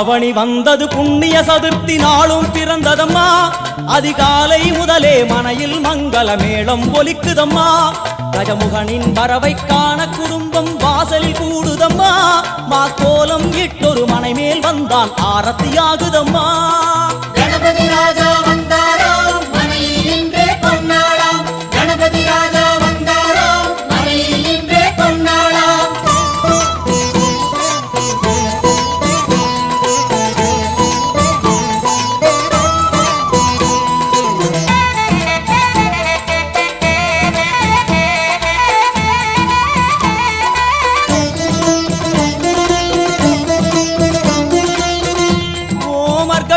ஆவணி வந்தது புண்ணிய சதுர்த்தி நாளும் பிறந்ததம்மா. அதிகாலை முதலே மனையில் மங்கள மேளம் ஒலிக்குதம்மா. கஜமுகனின் வரவை காண குடும்பம் வாசலில் கூடுதம்மா. மாக்கோலம் இட்டொரு மனை மேல் வந்தான் ஆரத்தியாகுதம்மா. கணபதி ராஜா வந்தாராம் மனையில் இன்றே பொன்னாளாம். கணபதி ராஜா வந்தாராம் மனையில் இன்றே பொன்னாளாம்.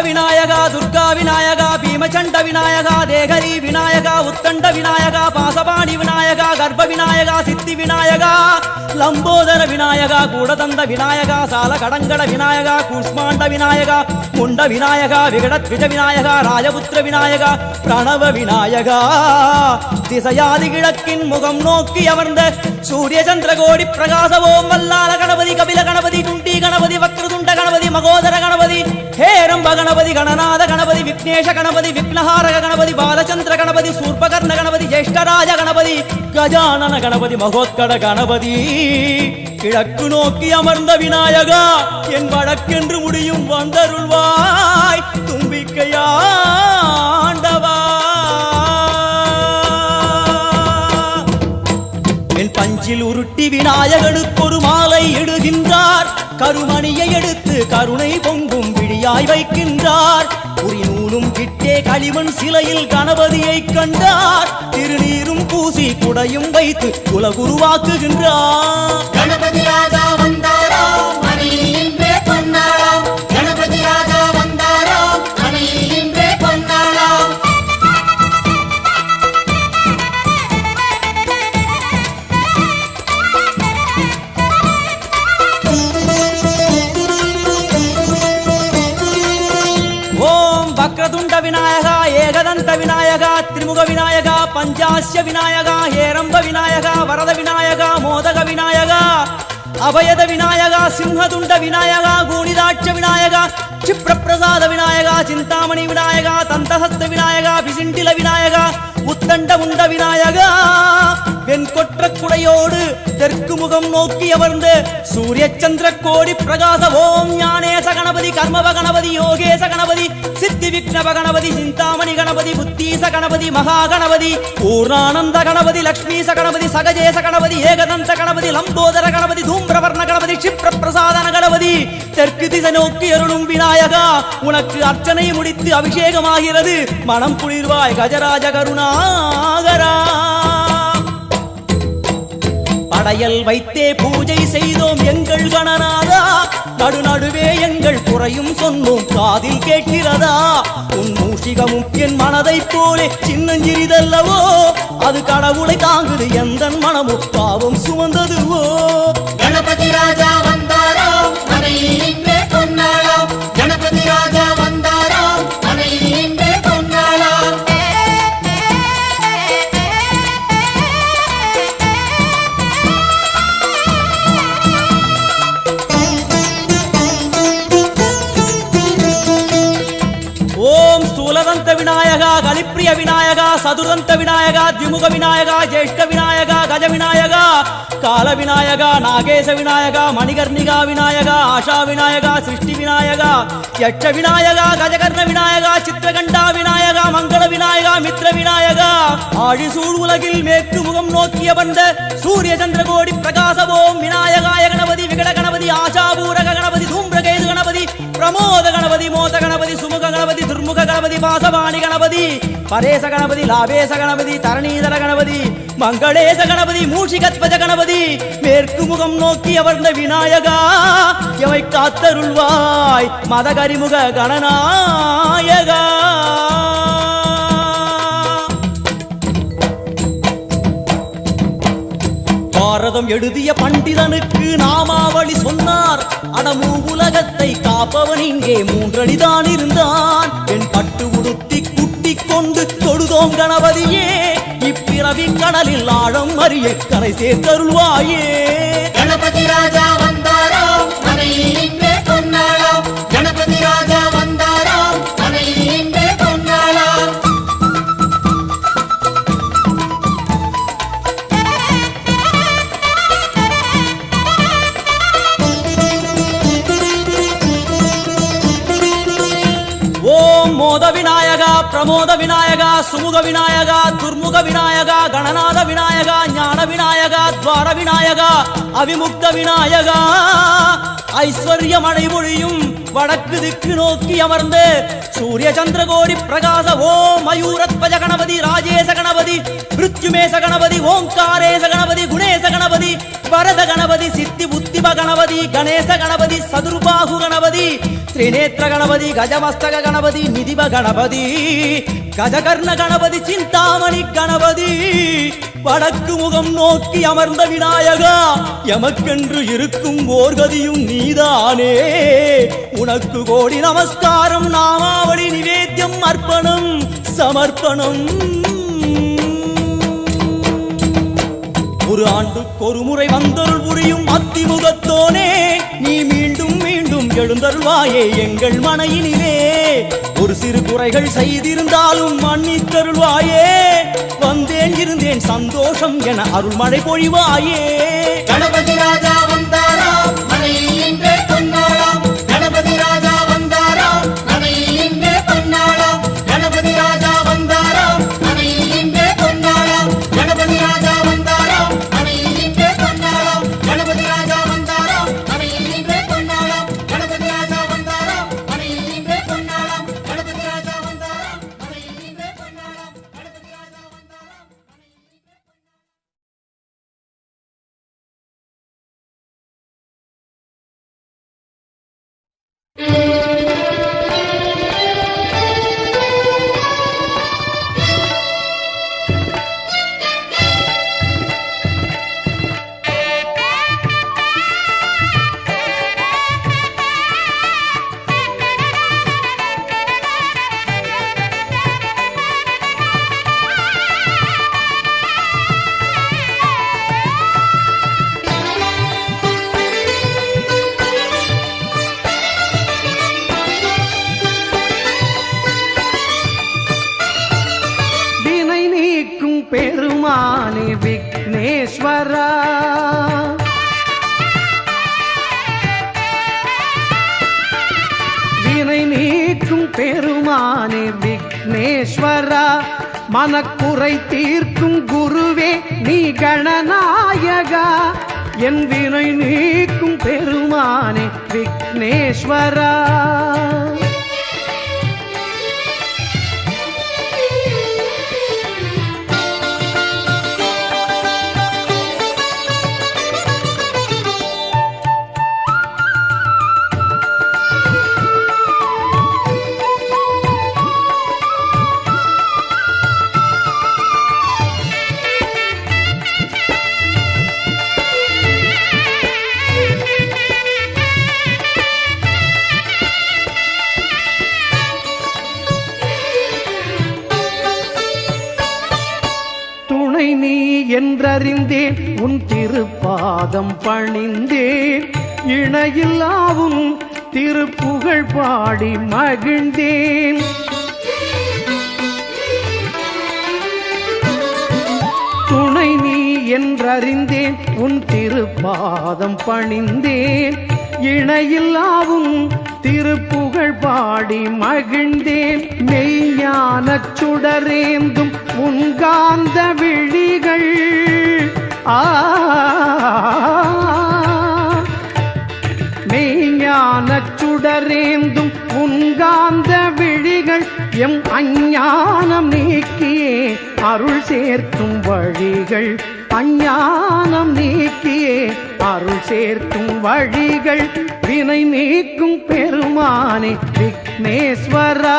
விநாயகா துர்கா விநாயகா பீமச்சண்ட விநாயகா தேகரி விநாயகா உத்தண்ட விநாயகா பாசபாணி விநாயகா கர்ப்ப விநாயகா சித்தி விநாயகா லம்போதர விநாயகா கூடதந்த விநாயகா சால கடங்கட விநாயகா கூஷ்மாண்ட விநாயகா முண்ட விநாயகா விகடத்விஜ விநாயகா ராஜபுத்திர விநாயகா பிரணவ விநாயகா. திசையாதி கிழக்கின் முகம் நோக்கி அமர்ந்த சூரிய சந்திரகோடி பிரகாசவோம் வல்லால கணபதி கபில கணபதி குண்டி கணபதி வக்ரதுண்ட கணபதி மகோதர கணபதி ஹேரம்ப கணபதி கணநாத கணபதி விக்னேஷ கணபதி விக்னஹாரக கணபதி பாலச்சந்திர கணபதி சூர்பகர்ண கணபதி ஜேஷ்டராஜ கணபதி கஜானன கணபதி மகோத்கட கணபதி. கிழக்கு நோக்கி அமர்ந்த விநாயகா என் வழக்கென்று முடியும் வந்தருள்வாய் தும்பிக்கையாண்டவா. என் பஞ்சில் உருட்டி விநாயகனுக்கு ஒரு மாலை இடுகின்றார். கருமணியை எடுத்து கருணை பொங்கும் விழியாய் வைக்கின்றார். உரி நூலும் கிட்டே களிமண் சிலையில் கணபதியை கண்டார். திருநீரும் பூசி குடையும் வைத்து குலகுருவாக்குகின்றார். கணபதி ராஜா வந்தாராம் மனையில் இன்றே பொன்னாளாம். கணபதி ராஜா வந்தாராம் மனையில் இன்றே பொன்னாளாம். வக்ரதுண்ட விநாயகா ஏகதந்த விநாயகா திரிமுக விநாயகா பஞ்சாஸ்ய விநாயகா ஹேரம்ப விநாயகா வரத விநாயகா மோதக விநாயகா அபயத விநாயகா சிம்ஹதுண்ட விநாயகா கூணிதாட்ச விநாயகா க்ஷிப்ரபிரசாத விநாயகா சிந்தாமணி விநாயகா தந்தஹஸ்த விநாயகா பிசிண்டில விநாயகா உத்தண்ட உண்ட விநாயகா. வெண்கொற்ற குடையோடு தெற்கு முகம் நோக்கி அமர்ந்து சூரிய சந்திர கோடி பிரகாச ஓம் ஞானேச கணபதி கர்மவ கணபதி யோகேச கணபதி சித்தி விக்னவ கணபதி சிந்தாமணி கணபதி புத்தீச கணபதி மகா கணபதி பூர்ணானந்த கணபதி லக்ஷ்மீச கணபதி சகஜேச கணபதி ஏகதந்த கணபதி லம்போதர கணபதி தூம்பிரவர்ண கணபதி க்ஷிப்ர பிரசாதன கணபதி. தெற்கு திசை நோக்கி அருளும் விநாயகா உனக்கு அர்ச்சனை முடித்து அபிஷேகமாகிறது. மனம் குளிர்வாய் கஜராஜ கருணாகரா. படையல் வைத்தே பூஜை செய்தோம் எங்கள் கணநாதா. நடுநடுவே எங்கள் குறையும் சொன்னோம் காதில் கேட்கிறதா. உன் மூஷிகமும் என் மனதை போலே சின்னஞ்சிறிதல்லவோ. அது கடவுளை தாங்குது எந்த மனமோ பாவம் சுமந்ததுவோ. கணபதி ராஜா வந்தாராம் மனையில் இன்றே பொன்னாளாம். கணபதி ராஜா வந்தாராம் மனையில் இன்றே பொன்னாளாம். ஓம் ஸ்தூலதந்த விநாயகா கலிப்பிரிய விநாயகா சதுரந்த விநாயகா திமுக விநாயகா ஜேஷ்ட விநாயகா கஜ விநாயகா கால விநாயகா நாகேச விநாயகா மணிகர்ணிகா விநாயகா ஆஷா விநாயகா சிருஷ்டி விநாயகா யட்ச விநாயகா கஜகர்ண விநாயகா சித்திரகண்டா விநாயகா மங்கள விநாயகா மித்ர விநாயகா. ஆழிசூழ் உலகில் மேற்கு முகம் நோக்கிய வந்த சூரிய சந்திரகோடி பிரகாசவோம் விநாயகாய கணபதி விகட கணபதி ஆஷாபூரக கணபதி தூம்பிரகேது கணபதி பிரமோத கணபதி மோத கணபதி சுமுக கணபதி துர்முக கணபதி பாசவாணி கணபதி பரேச கணபதி லாபேச கணபதி தரணீதர கணபதி மங்களேச கணபதி மூஷிகத்வஜ கணபதி. மேற்கு முகம் நோக்கி அமர்ந்த விநாயகா எவை காத்தருள்வாய் மதகரிமுக கணநாயகா. பாரதம் எழுதிய பண்டிதனுக்கு நாமாவளி சொன்னார். அடமூ உலகத்தை காப்பவன் இங்கே மூன்றடிதான் இருந்தான். என் பட்டு உடுத்தி குட்டிக் கொண்டு தொழுதோம் கணபதியே. இப்பிறவி கடலில் ஆழம் அறிய கரை சேர்த்தருள்வாயே. கணபதி ராஜா வந்தாராம் மனையில் இன்றே பொன்னாளாம். கணபதி ஓம் மோத விநாயகா பிரமோத விநாயகா சுமுக விநாயகா துர்முக விநாயகா கணநாத விநாயகா ஞான விநாயகா துவார விநாயகா அவிமுக்த விநாயகா ஐஸ்வர்ய மழை பொழியும் வடக்கு திக்கு நோக்கி அமர்ந்து சூரிய சந்திரகோடி பிரகாச ஓம் மயூரத்வஜ கணபதி ராஜேச கணபதி மிருத்யுமேச கணபதி ஓங்காரேச கணபதி குணேச கணபதி வரத கணபதி சித்தி புத்திப கணபதி கணேச கணபதி சதுர்பாகு கணபதி திரிநேத்திர கணபதி கஜமஸ்தக கணபதி நிதிப கணபதி கஜகர்ண கணபதி சிந்தாமணி கணபதி வடக்கு முகம் நோக்கி அமர்ந்த விநாயகா எமக்கென்று இருக்கும் ஓர்கதியும் நீதானே உனக்கு கோடி நமஸ்காரம் நாமாவளி நிவேத்தியம் அர்ப்பணம் சமர்ப்பணம் ஒரு ஆண்டுக்கு ஒரு முறை வந்தருள் புரியும் அத்திமுகத்தோனே நீ மீண்டும் மீண்டும் எழுந்தருள்வாயே எங்கள் மனையினிலே ஒரு சிறு குறைகள் செய்திருந்தாலும் மன்னித்தருள்வாயே வந்தேன் இருந்தேன் சந்தோஷம் என அருள்மழை பொழிவாயே கணபதி ராஜா வந்தாராம் மனையில் இன்றே பொன்னாளாம் கணபதி ராஜா வந்தாராம் மனையில் இன்றே பொன்னாளாம் கணபதி ராஜா வந்தாராம் மனையில் இன்றே பொன்னாளாம் கணபதி ராஜா வந்தாராம் மனையில் இன்றே பொன்னாளாம் கணபதி ராஜா வந்தாராம் மனையில் இன்றே பொன்னாளாம் கணபதி ராஜா வந்தாராம் மனையில் இன்றே பொன்னாளாம் கணபதி ராஜா வந்தாராம் மனையில் இன்றே பொன்னாளாம் கணபதி ராஜா வந்தாராம் வினை நீக்கும் பெருமானே விக்னேஸ்வரா வினை நீக்கும் பெருமானே விக்னேஸ்வரா மனக்குறை தீர்க்கும் குருவே நீ கணநாயகா என் வினை நீக்கும் பெருமானே விக்னேஸ்வரா துணை நீ என்றறிந்தேன் உன் திருப்பாதம் பணிந்தேன் இணையில்லாவும் திருப்புகழ் பாடி மகிழ்ந்தேன் துணை நீ என்றறிந்தேன் உன் திருப்பாதம் பணிந்தேன் இணையில்லாவும் திருப்புகழ் பாடி மகிழ்ந்தேன் மெய்ஞானச் சுடரேந்தும் உன்காந்த விழிகள் மெய்ஞானச் சுடரேந்தும் உன்காந்த விழிகள் எம் அஞ்ஞானம் நீக்கியே அருள் சேர்க்கும் வழிகள் அஞ்ஞானம் நீக்கியே அருள் சேர்க்கும் வழிகள் வினை நீக்கும் பெருமானே விக்னேஸ்வரா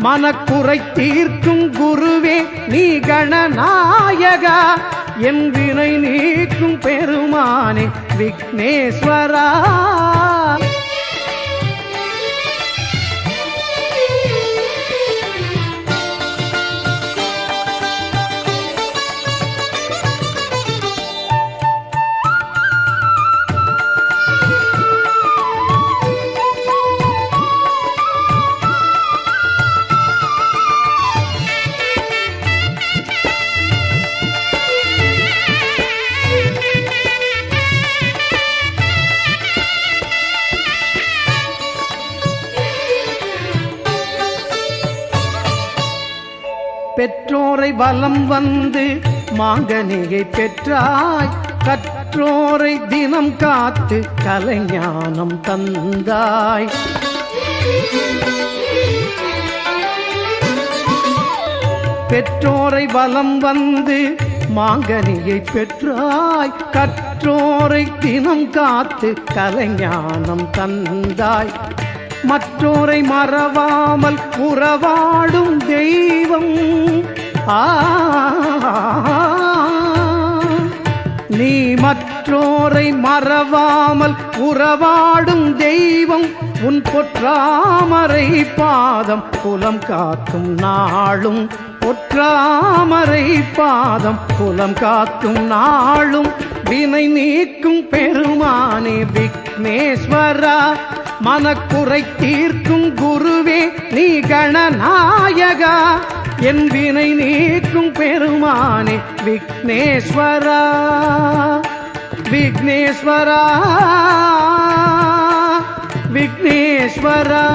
மனக்குறை தீர்க்கும் குருவே நீ கணநாயகா என் வினை நீக்கும் பெருமானே விக்னேஸ்வரா பெற்றோரை வலம் வந்து மாங்கனியை பெற்றாய், கற்றோரை தினம் காத்து கலைஞானம் தந்தாய். பெற்றோரை வலம் வந்து மாங்கனியை பெற்றாய், கற்றோரை தினம் காத்து கலைஞானம் தந்தாய். மற்றோரை மறவாமல் உறவாடும் தெய்வம் நீ மற்றோரை மறவாமல் உறவாடும் தெய்வம், உன் பொற்றாமரை பாதம் புலம் காக்கும் நாளும், பொற்றாமரை பாதம் புலம் காக்கும் நாளும். வினை நீக்கும் பெருமானே விக்னேஸ்வரா, மனக்குறை தீர்க்கும் குருவே நீ கணநாயகா, என் வினை நீக்கும் பெருமானே விக்னேஸ்வரா. விக்னேஸ்வரா விக்னேஸ்வரா.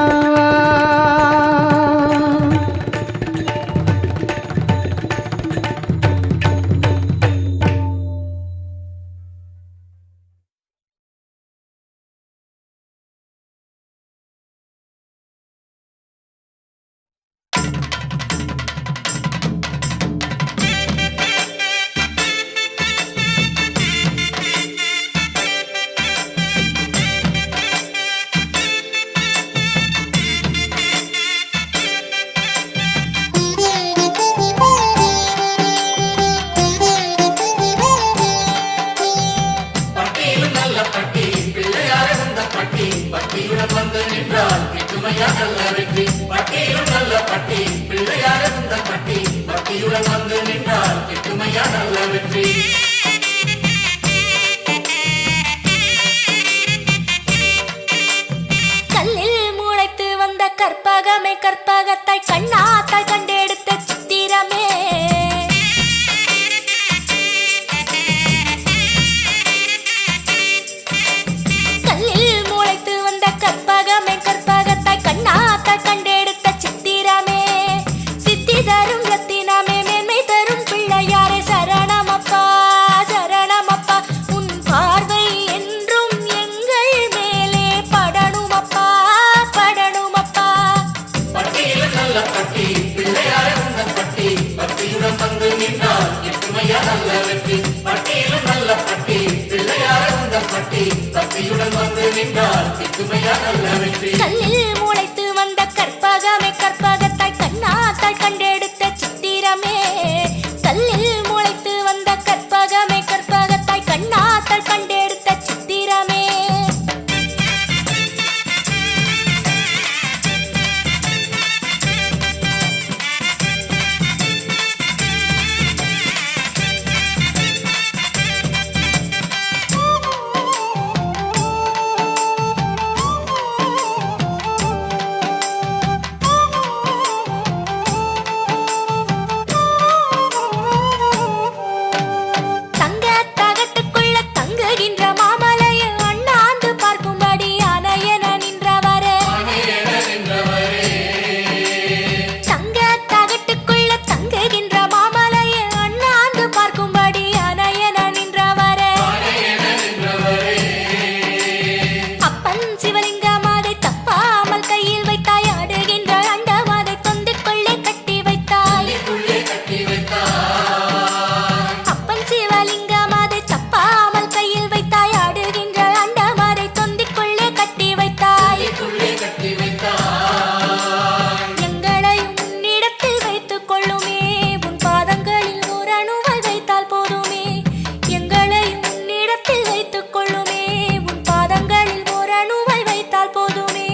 கல்லில் முளைத்து வந்த கற்பகமே கற்பகத்தாய் கண்ணாத்தாய் கண்டெடுத்த சித்திரமே, கல்லில் முளைத்து வந்த கற்பகமே கற்பகத்தாய் கண்ணாத்தாய் கண்டெடுத்த சித்திரமே, சித்தி தரும் ரத்தினமே மேன்மை தரும் பிள்ளையாரே சரணமப்பா சரணமப்பா, உன் பார்வை என்றும் எங்கள் மேலே படணுமப்பா படணுமப்பா. பட்டியில நல்ல பட்டி பிள்ளையார உந்தன் பட்டி, பக்தியுடன் வந்து நின்றால் எட்டுமையா நல்ல வெற்றி. பட்டியில நல்ல பட்டி பிள்ளையார உந்தன் பட்டி, பக்தியுடன் வந்து நின்றால் எட்டுமையா நல்ல வெற்றி. கல்லில் முளைத்து வந்த கற்பகமே கற்பகத்தாய் கண்ணாத்தாய் கண்டெடுத்த சித்திரமே, கல்லில் முளைத்து வந்த கற்பகமே கற்பகத்தாய் கண்ணாத்தாய் கண்டெடுத்த சித்திரமே. தங்க தகட்டுக்குள்ள தங்குகின்ற மாமலையை அண்ணாந்து பார்க்கும்படி அணையென நின்றவரே, தங்க தகட்டுக்குள்ள தங்குகின்ற மாமலையை அண்ணாந்து பார்க்கும்படி அணையென நின்றவரே, அப்பன் சிவலிங்கம் அதை தப்பாமல் கையில் வைத்தாய், ஆடுகின்ற அண்டம் அதை தொந்திக்குள்ளே கட்டி வைத்தாய். அப்பன் சிவலிங்கம் அதை தப்பாமல் கையில் வைத்தாய், ஆடுகின்ற அண்டம் அதை தொந்திக்குள்ளே கட்டி வைத்தாய். எங்களையும் உன்னிடத்தில் வைத்துக் கொள்ளுமே, உன் பாதங்களில் ஒரு அணுவை வைத்தால் போதுமே. எங்களையும் உன்னிடத்தில் வைத்துக் கொள்ளுமே, உன் பாதங்களில் ஒரு அணுவை வைத்தால் போதுமே.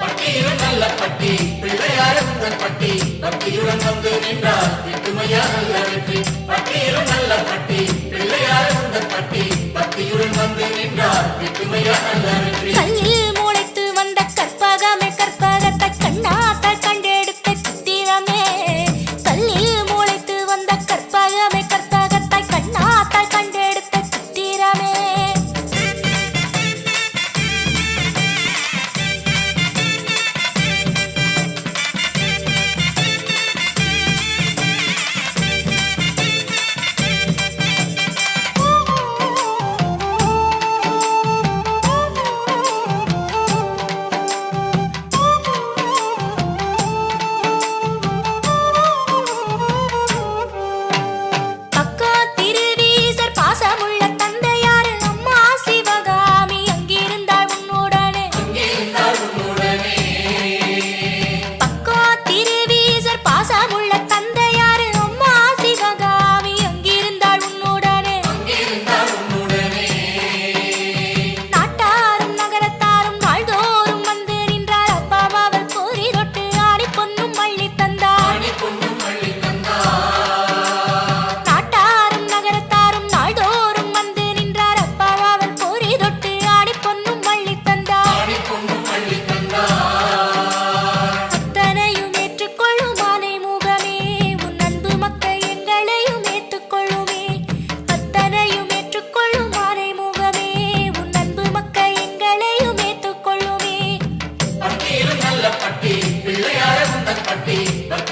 பட்டியில நல்ல பட்டி பிள்ளையார உந்தன் பட்டி, பக்தியுடன் வந்து நின்றால் எட்டுமையா நல்ல வெற்றி. பட்டியில நல்ல பட்டி பிள்ளையார உந்தன் பட்டி, பக்தியுடன் வந்து நின்றால் எட்டுமையா நல்ல வெற்றி. கல்லில் முளைத்து வந்த கற்பகமே கற்பகத்தாய் கண்ணாத்தாய் கண்டெடுத்த சித்திரமே, கல்லில் முளைத்து வந்த கற்பகமே கற்பகத்தாய் கண்ணாத்தாய் கண்டெடுத்த சித்திரமே.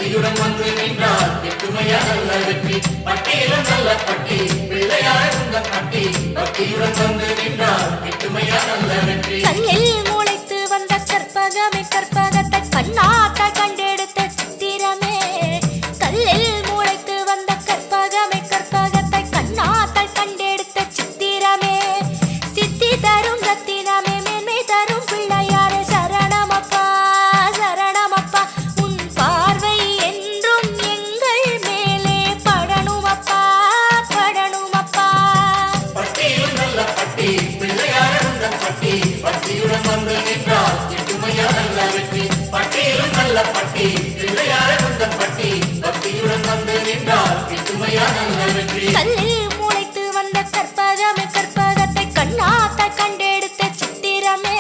பக்தியுடன் வந்து நின்றால் கிட்டுமையா நல்ல வெற்றி. பட்டியிலும் நல்ல பட்டி பிள்ளையார் உந்த பட்டி பக்தியுடன் வந்து நின்றால் கிட்டுமையா நல்ல வெற்றி. கல்லில் முளைத்து வந்த கற்பகமே கற்பகத்தை கண்ணாத்தால் கண்டெடுத்த சித்திரமே. கல்லில் முளைத்து வந்த கற்பகமே கற்பகத்தை கண்ணாத்தால் கண்டெடுத்த சித்திரமே. சித்தி தரும் ரத்தினமே மேன்மை தரும் பிள்ளையாரே சரணமப்பா சரணமப்பா. உன் பார்வை என்றும் எங்கள் மேலே படணுமப்பா படணுமப்பா. பட்டியிலும் நல்ல பட்டி பிள்ளையார் உந்த பட்டி பக்தியுடன் வந்து நின்றால் கிட்டுமையா நல்ல வெற்றி. பட்டியிலும் நல்ல பட்டி பிள்ளையார் உந்த பட்டி பக்தியுடன் வந்து நின்றால் கிட்டுமையா நல்ல வெற்றி. கல்லில் முளைத்து வந்த கற்பகமே கற்பகத்தை கண்ணாத்தால் கண்டெடுத்த சித்திரமே.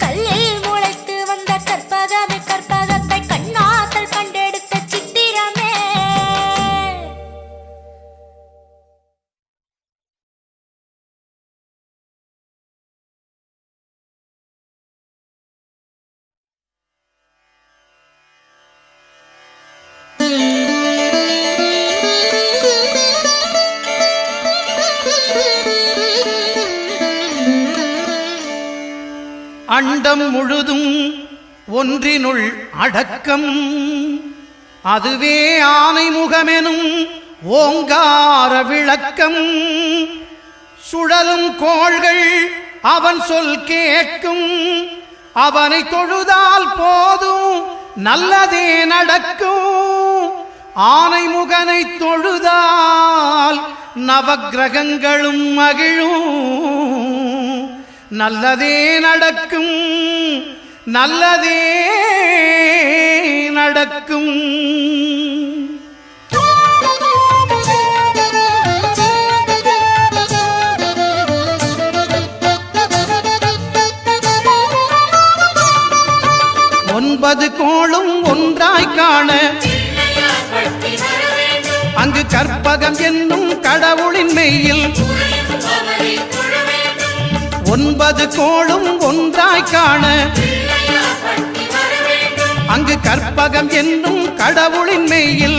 கல்லில் முளைத்து வந்த கற்பகமே கற்பகத்தை கண்ணாத்தால் கண்டெடுத்த சித்திரமே. அண்டம் முழுதும் ஒன்றினுள் அடக்கம், அதுவே ஆனைமுகமெனும் ஓங்கார விளக்கம். சுழலும் கோள்கள் அவன் சொல் கேட்கும், அவனை தொழுதால் போதும் நல்லதே நடக்கும். ஆனைமுகனை தொழுதால் நவக்கிரகங்களும் மகிழும், நல்லதே நடக்கும் நல்லதே நடக்கும். ஒன்பது கோளும் ஒன்றாய் காண அங்கு கற்பகம் என்னும் கடவுளின் மெய்யில். ஒன்பது கோளும் ஒன்றாய் காண அங்கு கற்பகம் என்னும் கடவுளின் மெய்யில்.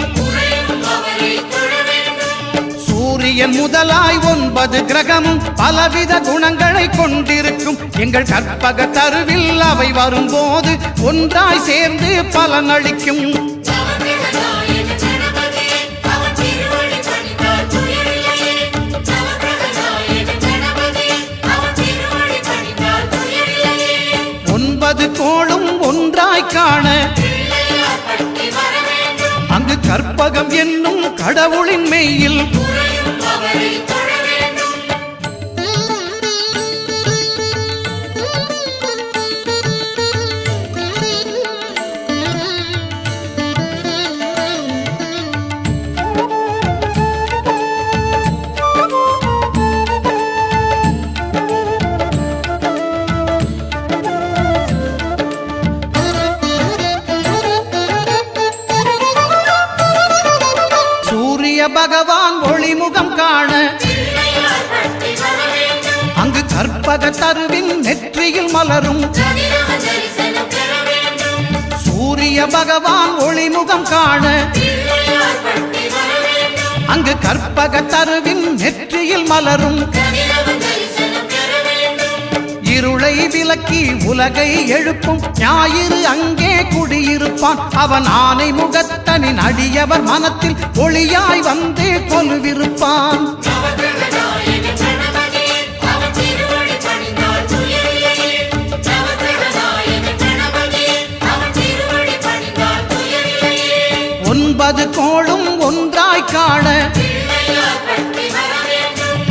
சூரியன் முதலாய் 9 கிரகமும் பலவித குணங்களை கொண்டிருக்கும். எங்கள் கற்பக தருவில் அவை வரும்போது ஒன்றாய் சேர்ந்து பலனளிக்கும். கோளும் ஒன்றாய் காண அங்கு கற்பகம் என்னும் கடவுளின் மெய்யில். பகவான் ஒளிமுகம் காண அங்கு கற்பக தருவின் நெற்றியில் மலரும். சூரிய பகவான் ஒளிமுகம் காண அங்கு கற்பக தருவின் நெற்றியில் மலரும். இருளை விலக்கி உலகை எழுப்பும் ஞாயிறு அங்கே குடியிருப்பான். அவன் ஆனை முகத்தனின் அடியவர் மனத்தில் ஒளியாய் வந்து கொலுவிருப்பான். ஒன்பது கோளும் ஒன்றாய் காண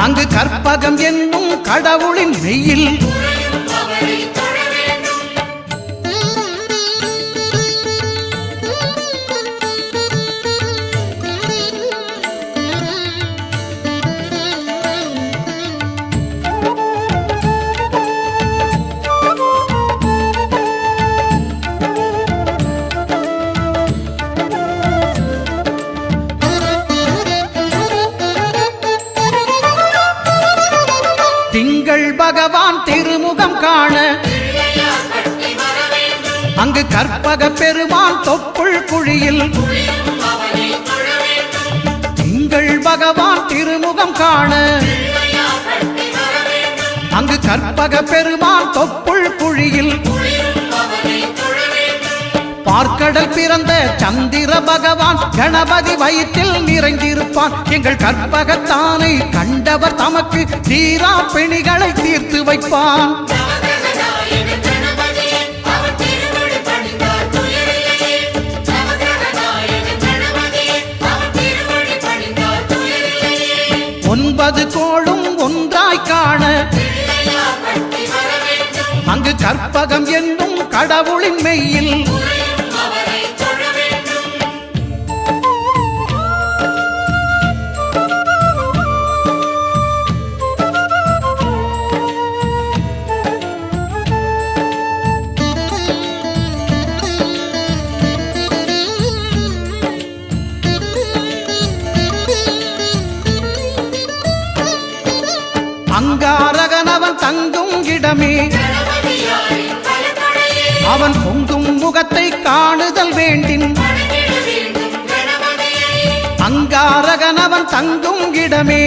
அங்கு கற்பகம் என்னும் கடவுளின் மெய்யில். திங்கள் பகவான் திருமுகம் காண கற்பக பெருமான் தொப்புள் குழியில் திங்கள் பகவான் திருமுகம் காண அங்கு கற்பக பெருமான் தொப்புள் குழியில் பார்க்கடல் பிறந்த சந்திர பகவான் கணபதி வயிற்றில் நிறைந்திருப்பான். எங்கள் கற்பகத்தானை கண்டவர் தமக்கு தீரா பிணிகளை தீர்த்து வைப்பான். ஒன்பது கோளும் ஒன்றாய் காண அங்கு கற்பகம் என்னும் கடவுளின் மெய்யில் அங்காரகனவன் தங்கும் இடமே அவன் பொங்கும் முகத்தை காணுதல் வேண்டின். அங்காரகனவன் தங்கும் இடமே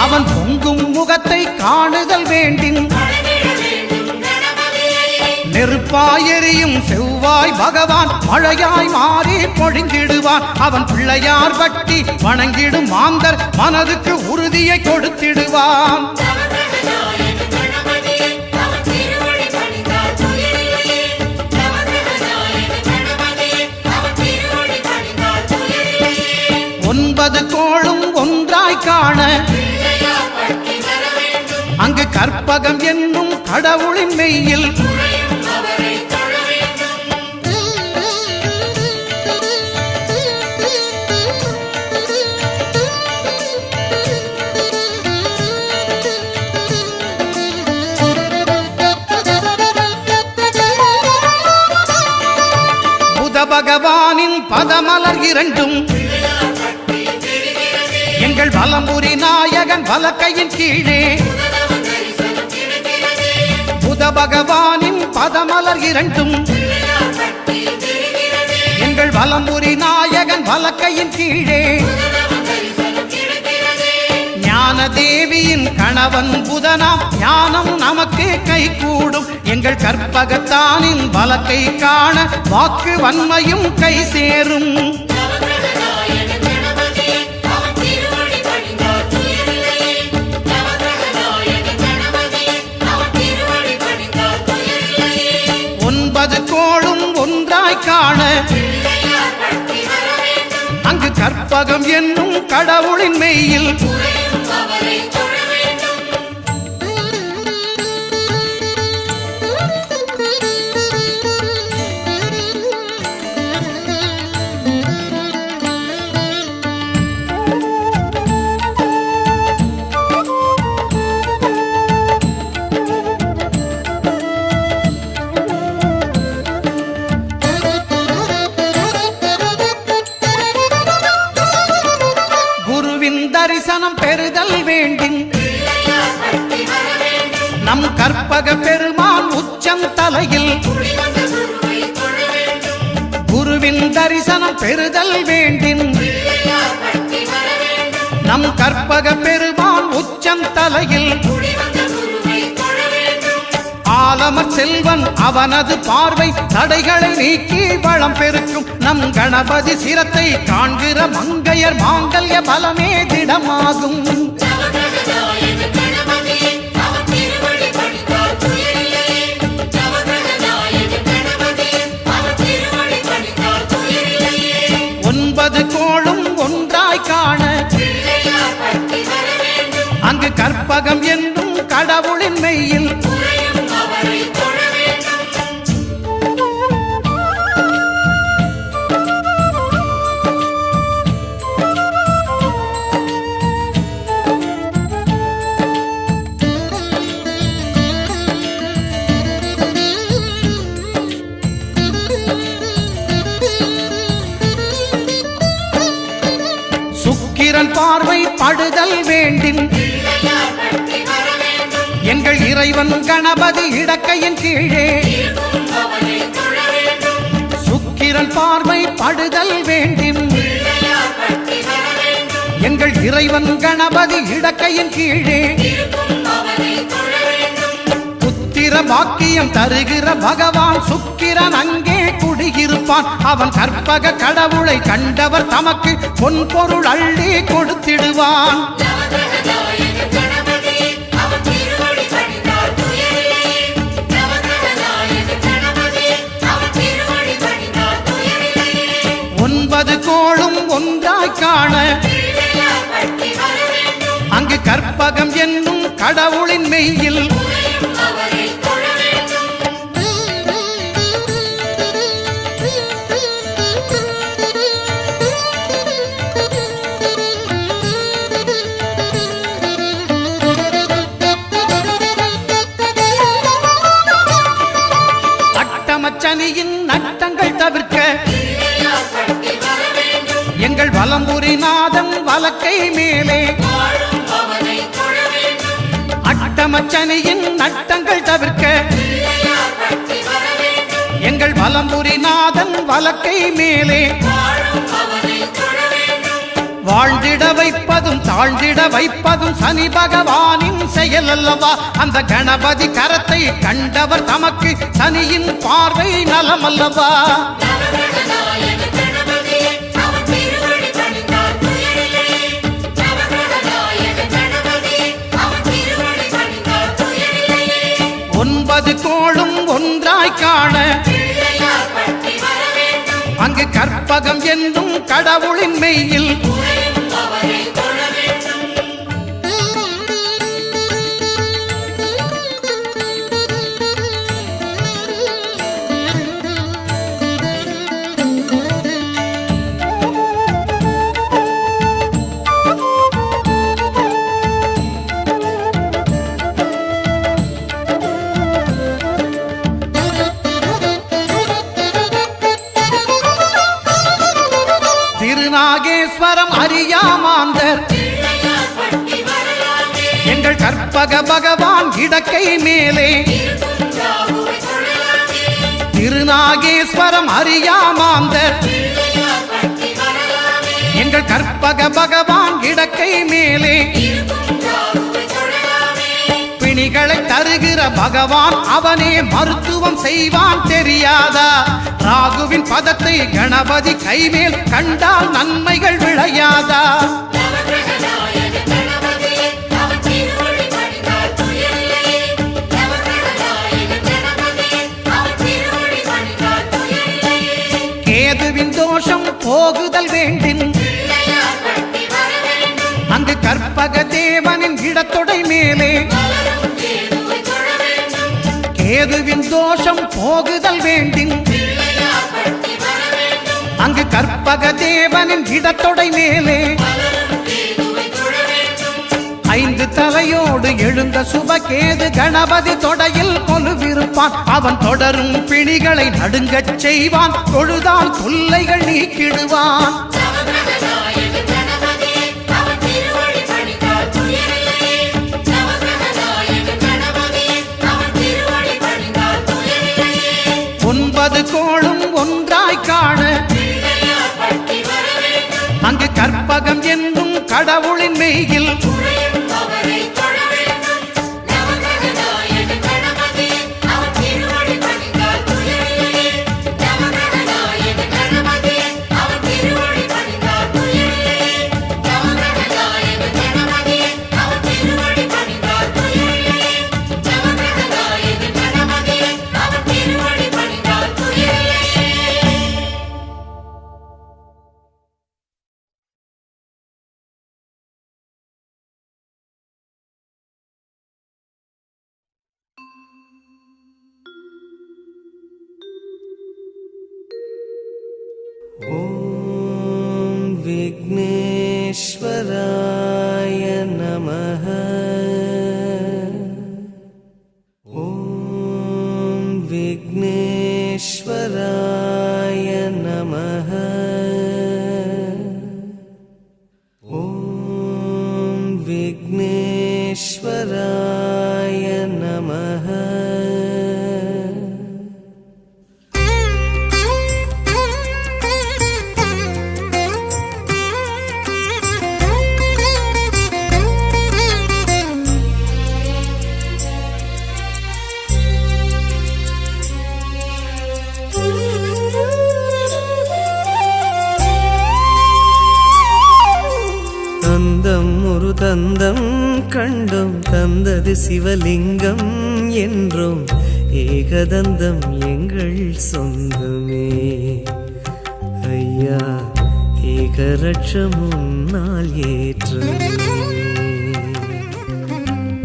அவன் பொங்கும் முகத்தை காணுதல் வேண்டின். நெருப்பாய் எரியும் செவ்வாய் பகவான் மழையாய் மாறி பொழிந்திடுவான். அவன் பிள்ளையார் பட்டி வணங்கிடும் மாந்தர் மனதுக்கு உறுதியை கொடுத்திடுவான். ஒன்பது கோளும் ஒன்றாய் காண அங்கு கற்பகம் என்னும் கடவுளின் மெய்யில் புத பகவானின் பதமலர் இரண்டும் எங்கள் வலம்புரி நாயகன் வலக்கையின் கீழே. புத பகவானின் பதமலர் இரண்டும் எங்கள் வலம்புரி நாயகன் வலக்கையின் கீழே. ஞான தேவியின் கணவன் புதனாம் ஞானம் நமக்கு கை கூடும். எங்கள் கற்பகத்தானின் வலக்கை காண வாக்கு வன்மையும் கை சேரும். ஒன்பது கோளும் ஒன்றாய் காண அங்கு கற்பகம் என்னும் கடவுளின் மெய்யில் தரிசனம் பெறுதல் வேண்டின். நம் கற்பக பெருமான் உச்சம் தலையில் குருவின் தரிசனம் பெறுதல் வேண்டின். நம் கற்பக பெருமான் உச்சம் தலையில் ஆலமர் செல்வன் அவனது பார்வை தடைகளை நீக்கி வளம் பெருக்கும். நம் கணபதி சிரத்தை காண்கிற மங்கையர் மாங்கல்ய பலமே திடமாகும். ஒன்பது கோளும் ஒன்றாய் காண அங்கு கற்பகம் என்னும் கடவுளின் மெய்யில் சுக்கிரன் பார்வை படுதல் வேண்டின். எங்கள் எங்கள் இறைவன் கணபதி இடக்கையின் கீழே சுக்கிரன் பார்வை படுதல் வேண்டும். எங்கள் இறைவன் கணபதி இடக்கையின் கீழே புத்திர பாக்கியம் தருகிற பகவான் சுக்கிரன் அங்கே குடியிருப்பான். அவன் கற்பக கடவுளை கண்டவர் தமக்கு பொன் பொருள் அள்ளி கொடுத்திடுவான். ஒன்பது கோளும் ஒன்றாய் காண அங்கு கற்பகம் என்னும் கடவுளின் மெய்யில் அட்டமச்சனியின் நட்டங்கள் தவிர்க்க எங்கள் வலம்புரிநாதன் வலக்கை மேலே அட்டமச்சனியின் நட்டங்கள் தவிர்க்க எங்கள் வலம்புரிநாதன் வலக்கை மேலே வாழ்ந்திட வைப்பதும் தாழ்ந்திட வைப்பதும் சனி பகவானின் செயல் அல்லவா. அந்த கணபதி கரத்தை கண்டவர் தமக்கு சனியின் பார்வை நலம் அல்லவா. ஒன்பது கோளும் ஒன்றாய் காண அங்கு கற்பகம் என்னும் கடவுளின் மெய்யில் திருநாகேஸ்வரம் அறியாமாந்தர் எங்கள் கற்பக பகவான் இடக்கை மேலே திருநாகேஸ்வரம் அறியாமாந்தர் எங்கள் கற்பக பகவான் இடக்கை மேலே பிணிகளை தருகிற பகவான் அவனே மருத்துவம் செய்வான் தெரியாதா. ராகுவின் பதத்தை கணபதி கைமேல் கண்டால் நன்மைகள் விளையாதா. கேதுவின் தோஷம் போகுதல் வேண்டின் அங்கு கற்பக தேவனின் இடத்தொடை மேலே கேதுவின் தோஷம் போகுதல் வேண்டின் அங்கு கற்பக தேவனின் இடத்தொடை மேலே ஐந்து தலையோடு எழுந்த சுபகேது கணபதி தொடையில் கொலுவிருப்பான். அவன் தொடரும் பிணிகளை நடுங்கச் செய்வான். தொழுதால் தொல்லைகள் நீக்கிடுவான். ஒன்பது கோளும் ஒன்றாய் காண அங்கு கற்பகம் என்னும் கடவுளின் மெய்யில் ॐ विघ्नेश्वराय नमः। ॐ विघ्नेश्वराय नमः। ॐ विघ्नेश्वराय नमः। தந்தம் கண்டும் தந்தது சிவலிங்கம் என்றும் ஏகதந்தம் எங்கள் சொந்தமே ஐயா ஏகரட்சம் உன்னால் ஏற்றமே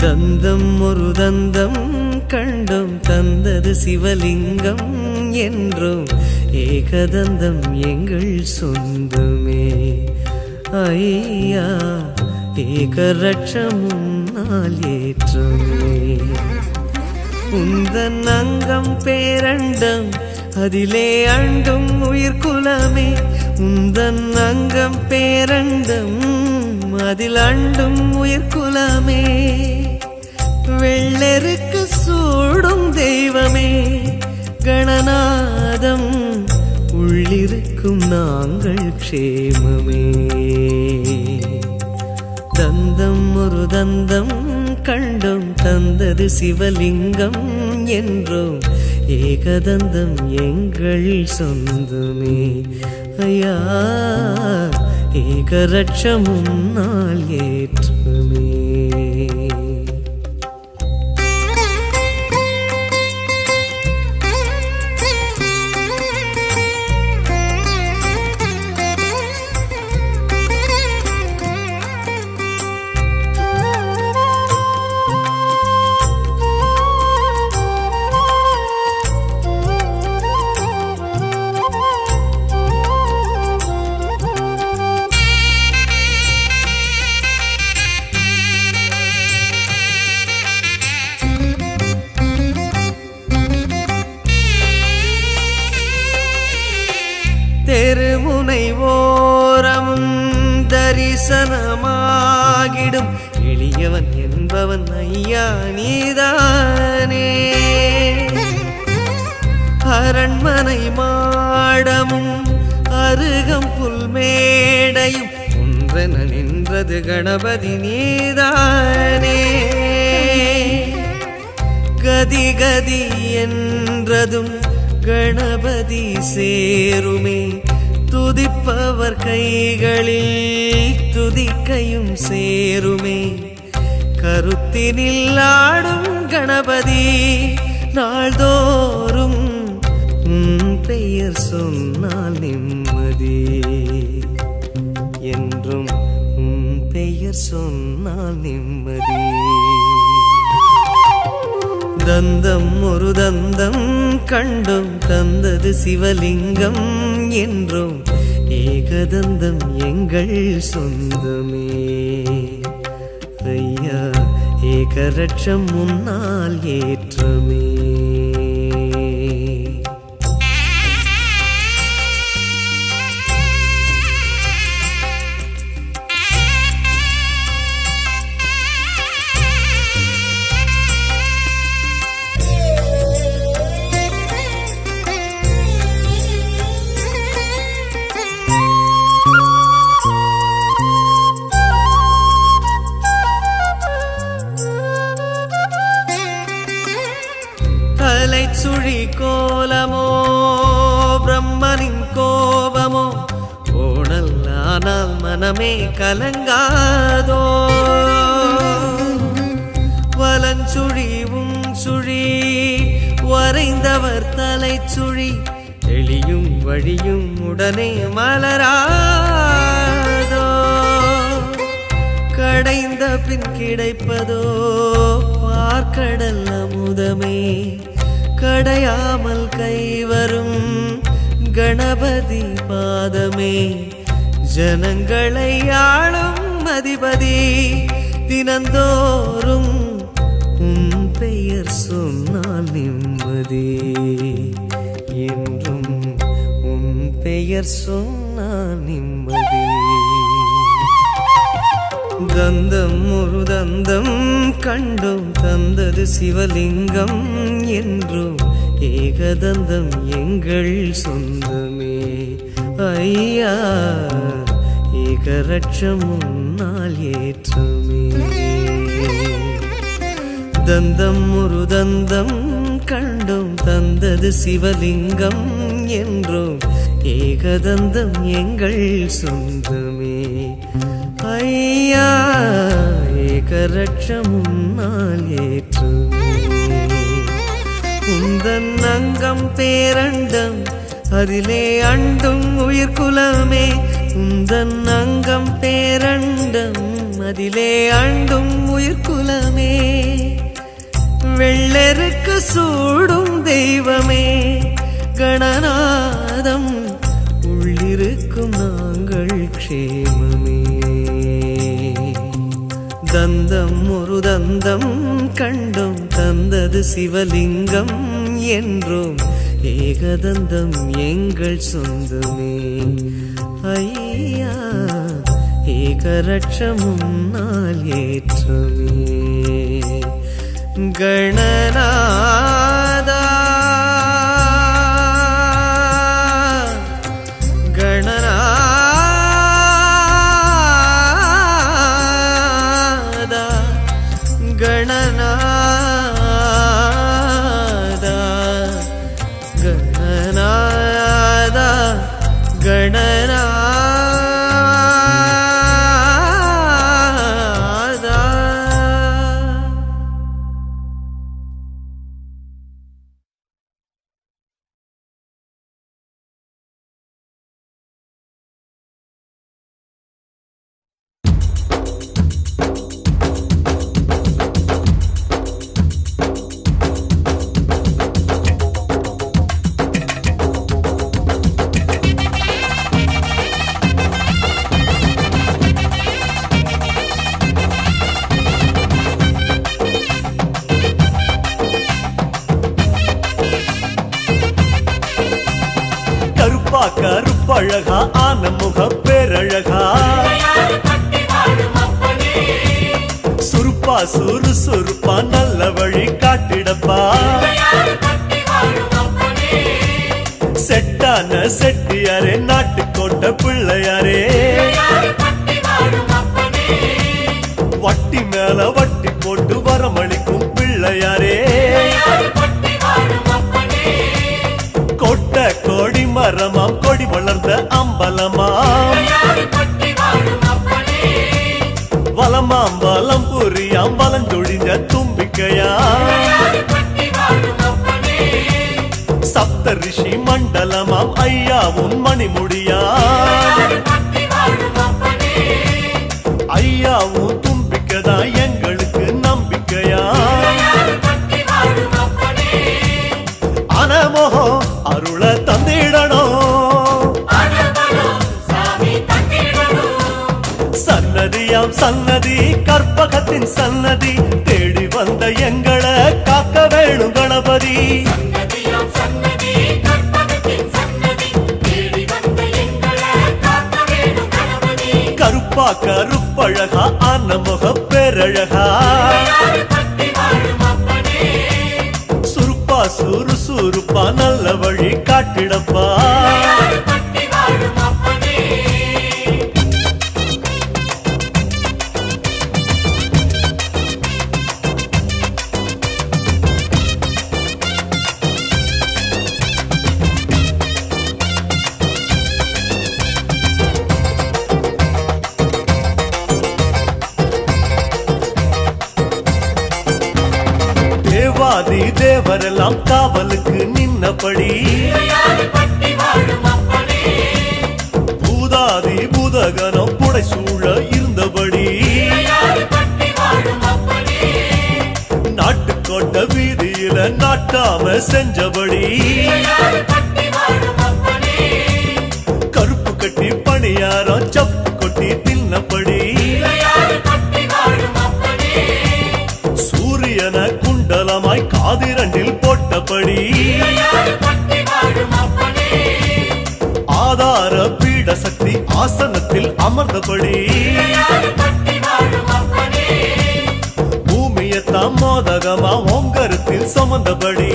தந்தம் ஒரு தந்தம் கண்டும் தந்தது சிவலிங்கம் என்றும் ஏகதந்தம் எங்கள் சொந்தமே ஐயா ஏகரட்சம் உன்னால் ஏற்றமே உந்தன் அங்கம் பேரண்டம் அதிலே அண்டும் உயிர்குலமே உந்தன் அங்கம் பேரண்டம் அதில் அண்டும் உயிர்குலமே வெள்ளெருக்கு சூடும் தெய்வமே கணநாதம் உள்ளிருக்கும் நாங்கள் க்ஷேமமே தந்தம் ஒரு தந்தம் கண்டும் தந்தது சிவலிங்கம் என்றும் ஏகதந்தம் எங்கள் சொந்தமே ஐயா ஏகரட்சம் உன்னால் ஏற்றமே தெருமுனை ஓரமும் தரிசனமாகிடும் எளியவன் என்பவன் ஐயா நீதானே அரண்மனை மாடமும் அருகம் புல்மேடையும் ஒன்றென நின்றது கணபதி நீதானே கதி கதி என்றதும் கணபதி சேருமே துதிப்பவர் கைகளில் துதிக்கையும் சேருமே கருத்தினில் ஆடும் கணபதி நாள்தோறும் உன் பெயர் சொன்னால் நிம்மதி என்றும் உன் பெயர் சொன்னால் நிம்மதி தந்தம் ஒரு தந்தம் கண்டும் தந்தது சிவலிங்கம் என்றும் ஏகதந்தம் எங்கள் சொந்தமே ஐயா ஏகரட்சம் முன்னால் ஏற்றமே சுழி கோலமோ பிரம்மனின் கோபமோ ஓணல் ஆனால் மனமே கலங்காதோ வலஞ்சுழிவும் சுழி வரைந்தவர் தலை சுழி தெளியும் வழியும் உடனே மலராதோ கடைந்த பின் கிடைப்பதோ பார்க்கடல் அமுதமே கடையாமல் கைவரும் கணபதி பாதமே ஜனங்களை ஆளும் அதிபதி தினந்தோறும் உன் பெயர் சொன்னால் நிம்மதி என்றும் உன் பெயர் சொன்னால் நிம்மதி தந்தம் ஒரு தந்தம் கண்டும் தந்தது சிவலிங்கம் என்றும் ஏகதந்தம் எங்கள் சொந்தமே ஐயா ஏகரட்சம் உன்னால் ஏற்றமே தந்தம் ஒரு தந்தம் கண்டும் தந்தது சிவலிங்கம் என்றும் ஏகதந்தம் எங்கள் சொந்தமே ஐயா ஏகரட்சம் உன்னால் ஏற்றுமே உந்தன் அங்கம் பேரண்டம் அதிலே அண்டும் உயிர்குலமே உந்தன் அங்கம் பேரண்டம் அதிலே அண்டும் உயிர்குலமே வெள்ளெருக்கு சூடும் தெய்வமே கணநாதம் உள்ளிருக்கும் நாங்கள் க்ஷேமமே தந்தம் ஒரு தந்தம் கண்டும் தந்தது சிவலிங்கம் என்றோம் ஏகதந்தம் எங்கள் சொந்தமே ஐயா ஏகரட்சம் உன்னால் ஏற்றுமே கணநாதா கணநாதா கணநாதா கணநாதா கணநாதா கருப்பழகா ஆன முக பேரழகா சுருப்பா சுறுசுறுப்பா நல்ல வழி காட்டிடப்பா செட்டான செட்டியாரே நாட்டுக்கோட்ட பிள்ளையாரே வட்டி மேல வட்டி போட்டு வரமளிக்கும் பிள்ளையாரே கொட்ட கோடி மரமாம் கொடி வளர்ந்த அம்பலமாம் வலமாம் வலம் புரியாம் வலஞ்சொழிஞ்ச தும்பிக்கையாம் சப்த ரிஷி மண்டலமாம் ஐயாவும் மணிமுடியாம் ஐயாவும் தும்பிக்கைதா எங்களுக்கு நம்பிக்கையாம் அனமோகோ அருள தந்திடணும் சன்னதியாம் சன்னதி கற்பகத்தின் சன்னதி தேடி வந்த எங்களை காக்க வேணும் கணபதி கருப்பா கருப்பழகா ஆன முக பேரழகா சுருப்பா சுறுசுறுப்பா நல்ல வழி காட்டிடப்பா தேவாதி தேவரெல்லாம் காவலுக்கு நின்னபடி பூதாதி பூதகனம் புடைசூழ இருந்தபடி நாட்டுக்கோட்ட வீதியில நாட்டாம செஞ்சபடி கருப்பு கட்டி பணியாரம் சப்பு கொட்டி தின்னபடி சூரியன குண்டலமாய் காதிரண்டில் போட்டபடி ஆதார பீட சக்தி ஆசனத்தில் அமர்ந்தபடி பூமியத்தாம் மோதகமா ஓங்கரத்தில் சுமந்தபடி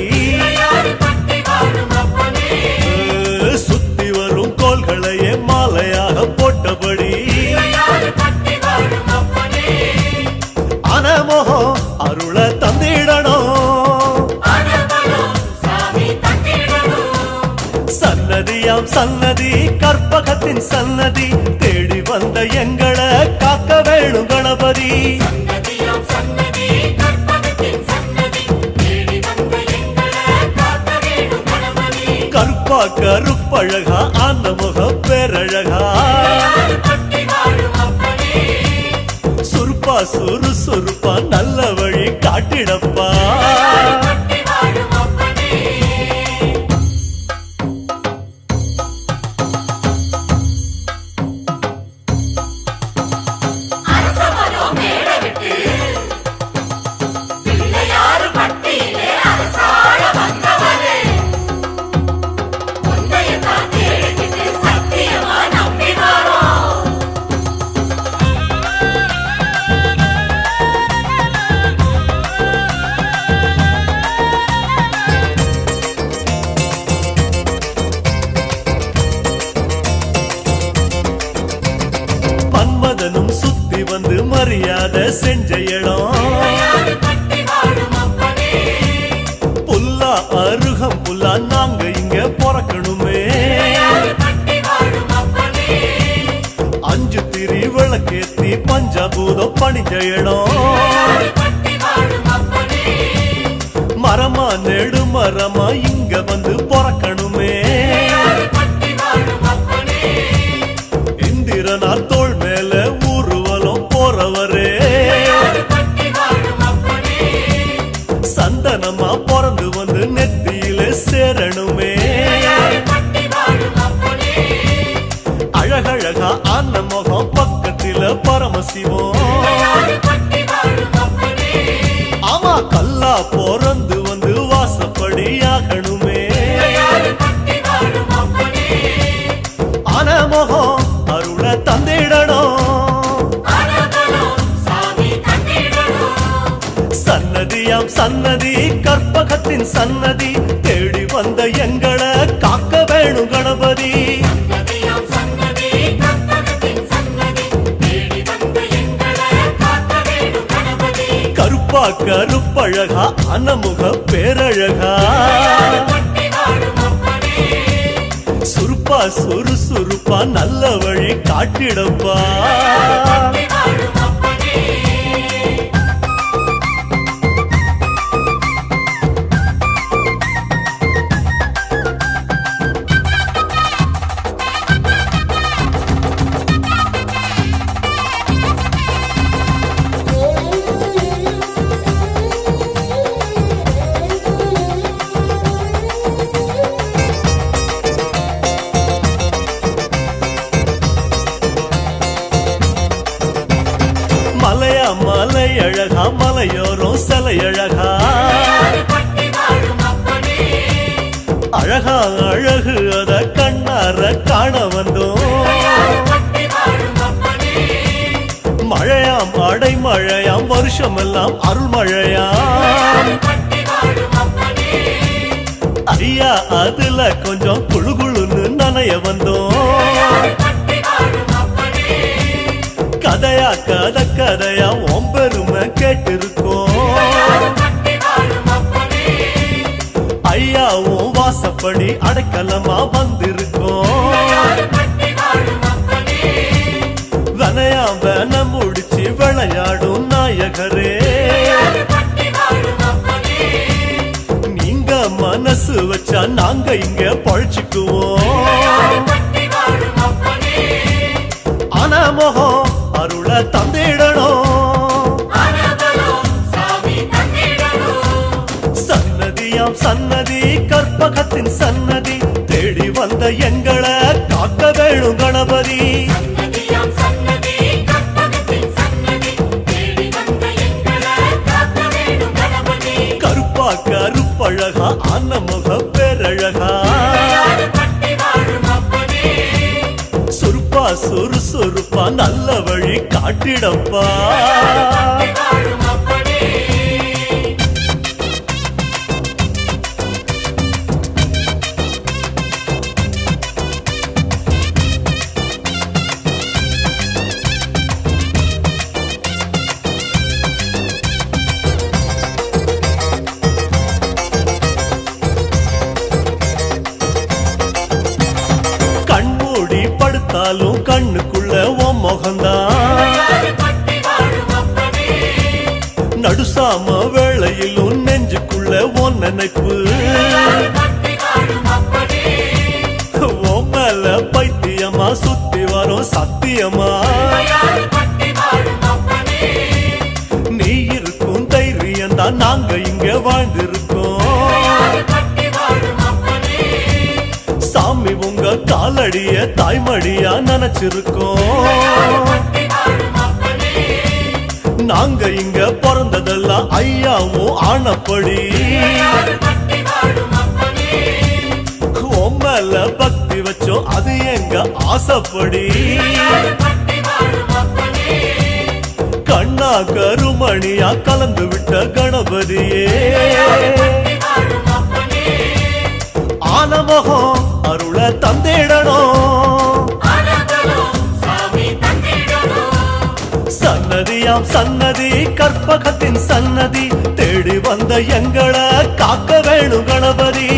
சுத்தி வரும் கோள்களையே மாலையாக போட்டபடி அனமோகோ அருள தந்திடணும் சன்னதியாம் சன்னதி கற்பகத்தின் சன்னதி தேடி வந்த எங்களை காக்க வேணும் கணபதி. சன்னதியாம் சன்னதி கற்பகத்தின் சன்னதி தேடி வந்த எங்களை காக்க வேணும் கணபதி. கருப்பா கருப்பழகா ஆந்த முக பேரழகா பட்டி வாழும் அப்பனே சுருப்பா சுறுசுறுப்பா நல்ல வழி காட்டிடப்பா. பட்டி வாழும் அப்பனே அரசமரம் மேடை விட்டு பிள்ளையாறு பட்டியிலே அரசாழ வந்தவரே உன்னையத்தான் தேடிக்கிட்டு சத்தியமா நம்பி வரோம். மன்மதனும் சுத்தி வந்து மரியாதை செஞ்ச இடம் பட்டி வாழும் அப்பனே புல்லா அருகம் புல்லா நாங்க இங்க பிறக்கணுமே. பட்டி வாழும் அப்பனே அஞ்சு திரி விளக்கேத்தி பஞ்சபூதம் பணிஞ்ச இடம் பட்டி வாழும் அப்பனே மரமா நெடு மரமா இங்க வந்து பிறக்கணுமே. பட்டி வாழும் அப்பனே இந்திரனார் தோள் மேல ஊர்வலம் போறவரே பட்டி வாழும் அப்பனே சந்தனமா பிறந்து வந்து நெத்தியில சேரணுமே. பட்டி வாழும் அப்பனே அழகழகா ஆன முகம் பக்கத்தில பரமசிவம். பட்டி வாழும் அப்பனே ஆமா கல்லா பிறந்து வந்து வாசப்படி ஆகணுமே. பட்டி வாழும் அப்பனே ஆன முகம் அருள தந்திடணும். அரபலம் சாமி தந்திடணும். சன்னதியாம் சன்னதி கற்பகத்தின் சன்னதி தேடி வந்த எங்களை காக்க வேணும் கணபதி. சன்னதியாம் சன்னதி கற்பகத்தின் சன்னதி தேடி வந்த எங்களை காக்க வேணும் கணபதி. கருப்பா கருப்பழகா அனமுக பேரழகா பட்டி வாழும் அப்பனே சுருப்பா சுறுசுறுப்பா நல்ல வழி காட்டிடப்பா. பட்டி வாழும் அப்பனே மலையா மலை அழகா மலையோரம் சிலையழகா பட்டி வாழும் அப்பனே அழகா அழகு அத கண்ணார காண வந்தோம். பட்டி வாழும் அப்பனே மழையாம் அடைமழையாம் வருஷமெல்லாம் அருள்மழையாம். பட்டி வாழும் அப்பனே ஐயா அதுல கொஞ்சம் குழு குழுன்னு நனைய வந்தோம். பட்டி வாழும் அப்பனே கதையா கதையா ஒம்பெருமை கேட்டிருக்கோம். பட்டி வாழும் அப்பனே ஐயாவும் வாசப்படி அடைக்கலமா வந்திருக்கோம். பட்டி வாழும் அப்பனே வனையா வன முடிச்சு விளையாடும் நாயகரே பட்டி வாழும் அப்பனே நீங்க மனசு வச்சா நாங்க இங்க பழிச்சுக்குவோம். பட்டி வாழும் அப்பனே ஆனா முகம் அருள தந்திடணும். அரபலம் சாமி தந்திடணும். சன்னதியாம் சன்னதி கற்பகத்தின் சன்னதி தேடி வந்த எங்களை காக்க வேணும் கணபதி. சன்னதியாம் சன்னதி கற்பகத்தின் சன்னதி தேடி வந்த எங்களை காக்க வேணும் கணபதி. கருப்பா கருப்பழகா அன்னமுக பேரழகா பட்டி வாழும் அப்பனே சுருப்பா சுறுசுறுப்பா நல்ல வழி காட்டிடப்பா. பட்டி வாழும் அப்பனே கண்மூடி படுத்தாலும் கண்ணுக்குள்ள உன் மோகந்தான் நடுசாம வேளையிலும் நெஞ்சுக்குள்ள ஒன் நினைப்பு மேல பைத்தியமா சுத்தி வரும் சத்தியமா நீ இருக்கும் தைரியம் தான் நாங்க இங்க வாழ்ந்திருக்கோம் சாமி உங்க காலடிய தாய்மடியா நினைச்சிருக்கோம் நாங்க இங்க பிறந்ததெல்லாம் ஐயாவும் ஆனப்படி மேல பக்தி வச்சோம் அது எங்க ஆசைப்படி கண்ணா கருமணியா கலந்து விட்ட கணபதியே ஆனமகம் அருள தந்திடணும் சன்னதியாம் சன்னதி கற்பகத்தின் சன்னதி தேடி வந்த எங்களை காக்க வேணும் கணபதி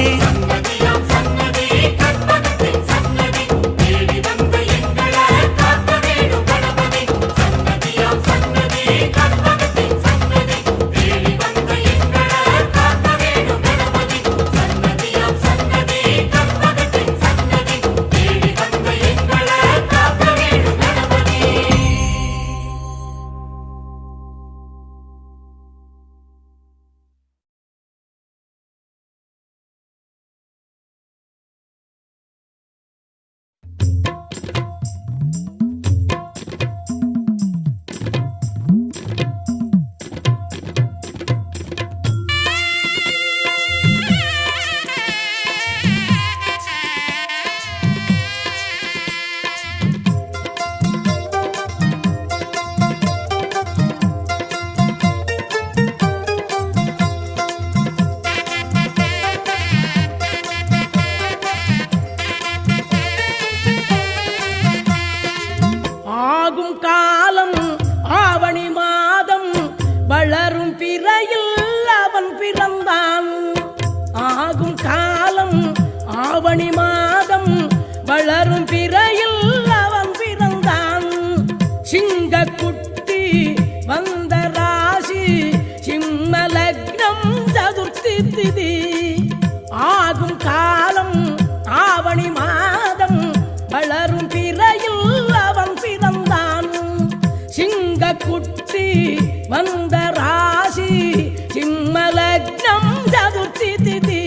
ஆவணி மாதம் வளரும் பிறையில் அவன் பிறந்தான். சிங்கக்குட்டி வந்த ராசி சிம்ம லக்னம் சதுர்த்தி திதி. ஆகும் காலம் ஆவணி மாதம் வளரும் பிறையில் அவன் பிறந்தான். சிங்கக்குட்டி வந்த ராசி சிம்ம லக்னம் சதுர்த்தி திதி.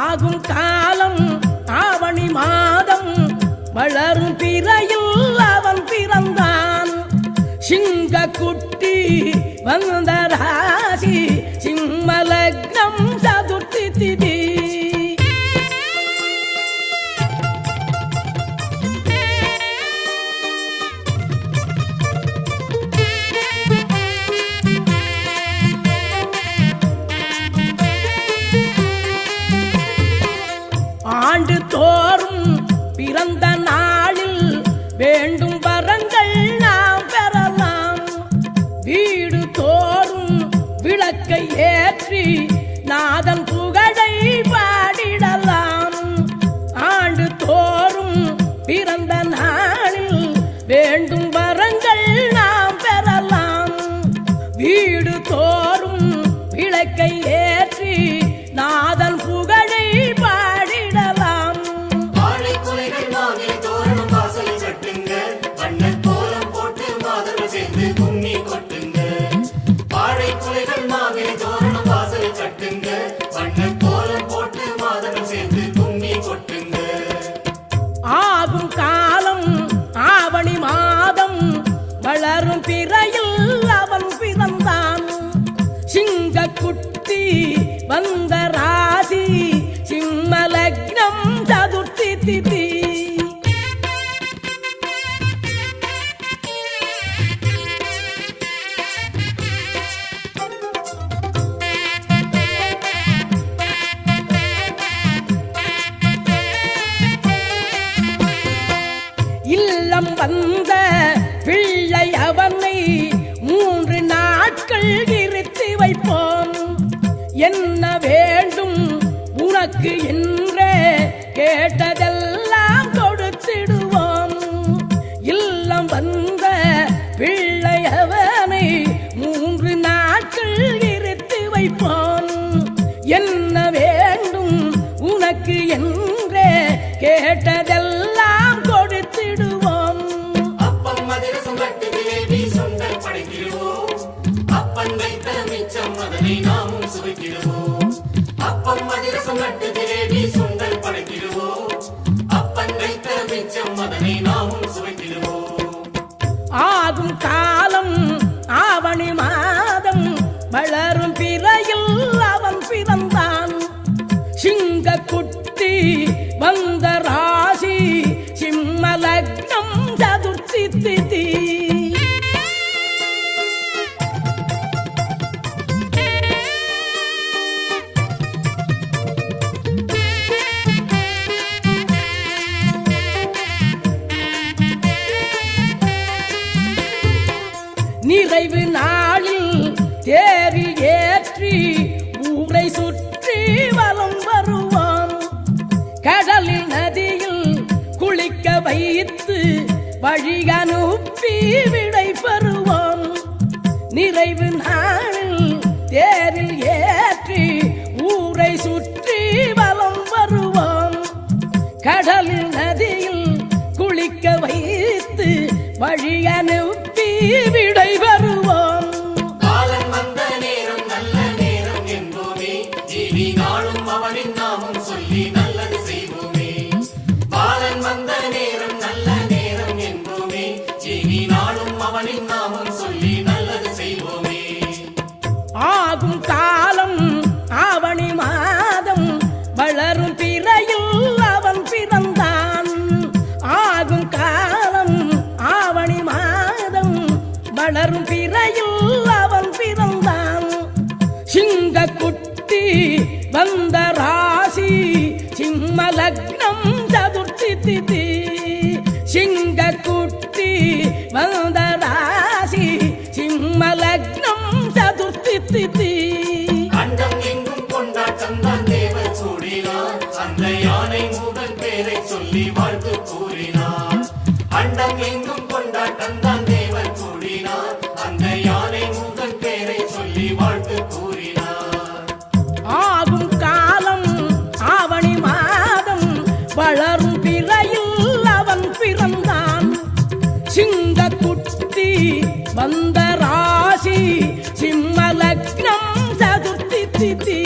ஆகும் காலம் ஆவணி மாதம் வளரும் பிறையில் அவன் பிறந்தான். சிங்கக்குட்டி வந்த ராசி சிம்ம லக்னம் சதுர்த்தி திதி. ஆண்டு தோறும் பிறந்த நாளில் வேண்டும் வரங்கள் நாம் பெறலாம். வீடு தோறும் விளக்கை ஏற்றி நாதன் புகழை பாடிடலாம். ஆண்டு தோறும் பிறந்த நாளில் வேண்டும் வரங்கள் நாம் பெறலாம். வீடு தோறும் விளக்கை ஏற்றி நாதன் புகழை பாடிடலாம். ஆகும் காலம் ஆவணி மாதம் வளரும் பிறையில் அவன் பிறந்தான். சிங்கக்குட்டி வந்த ராசி சிம்ம லக்னம் சதுர்த்தி திதி. வந்த பிள்ளை அவனை 3 நாட்கள் இருத்தி வைப்போம். என்ன வேண்டும் உனக்கு என்றே கேட்டதெல்லாம் கொடுத்திடுவோம். இல்லம் வந்த பிள்ளை அவனை 3 நாட்கள் இருத்தி வைப்போம். என்ன வேண்டும் உனக்கு என்றே கேட்டதெல்லாம் கொடுத்திடுவோம். அப்பம் அதிரசம் கட்டு ஜிலேபி சுண்டல் படைத்திடுவோம். அப்பன் வைத்த மிச்சம் அதனை நாமும் சுவைத்திடுவோம். அப்பம் அதிரசம் கட்டு ஜிலேபி சுண்டல் படைத்திடுவோம். அப்பன் வைத்த மிச்சம் அதனை நாமும் சுவைத்திடுவோம். ஆகும் காலம் ஆவணி மாதம் வளரும் பிறையில் அவன் பிறந்தான். சிங்க குட்டி வந்த ராசி சிம்ம லக்னம் சதுர்த்தி திதி. நிறைவு நாளில் தேரில் ஏற்றி ஊரை சுற்றி வலம் வருவோம். கடலில் நதியில் குளிக்க வைத்து வழி அனுப்பி விடை பெறுவோம். நிறைவு நாளில் தேரில் ஏற்றி ஊரை சுற்றி வலம் வருவோம். கடலில் நதியில் குளிக்க வைத்து வழி அனுப்பி விடை பெறுவோம். காலன் வந்த நேரம் நல்ல நேரம் என்போமே. ஜீவி நாளும் அவனின் நாமும் சொல்லி நல்லது செய்வோமே. பாலன் வந்த நேரம் நல்ல நேரம் என்போமே. ஜீவி நாளும் அவனின் நாமும் சொல்லி நல்லது செய்வோமே. ஆகும் காலம் ஆவணி மாதம் வளரும் பிறையில் அவன் பிறந்தான். ஆகும் காலம் ஆவணி மாதம் வளரும் பிறையில் அவன் பிறந்தான். சிங்க குட்டி வந்த ராசி சிம்ம லக்னம் சதுர்த்தி திதி. சிங்க குட்டி வந்த ராசி சிம்ம லக்னம் சதுர்த்தி திதி. அண்டம் எங்கும் கொண்டாட்டம் தான் தேவர் கூடினார். அந்த யானை மூடன் பேரை சொல்லி வாழ்த்து கூறினார். அண்டம் எங்கும் கொண்டாட்டம் தான் தேவர் கூடினார். அந்த யானை மூடன் பேரை சொல்லி வாழ்த்து கூறினார். ஆகும் காலம் ஆவணி மாதம் வளரும் பிறையில் அவன் பிறந்தான். சிங்க குட்டி வந்த ராசி சிம்ம லக்னம் சதுர்த்தி திதி.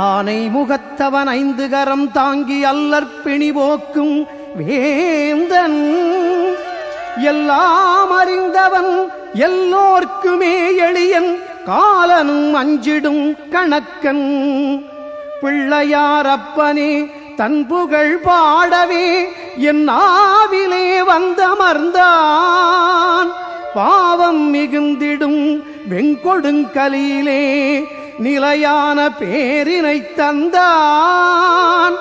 ஆனை முகத்தவன் 5 கரம் தாங்கி அல்லற்பிணி போக்கும் வேந்தன். எல்லாம் அறிந்தவன் எல்லோர்க்குமே எளியன் காலனும் அஞ்சிடும் கணக்கன். பிள்ளையாரப்பனே தன் புகழ் பாடவே என் நாவிலே வந்தமர்ந்தான். பாவம் மிகுந்திடும் வெங்கொடுங்கலியிலே நிலையான பேரினை தந்தான்.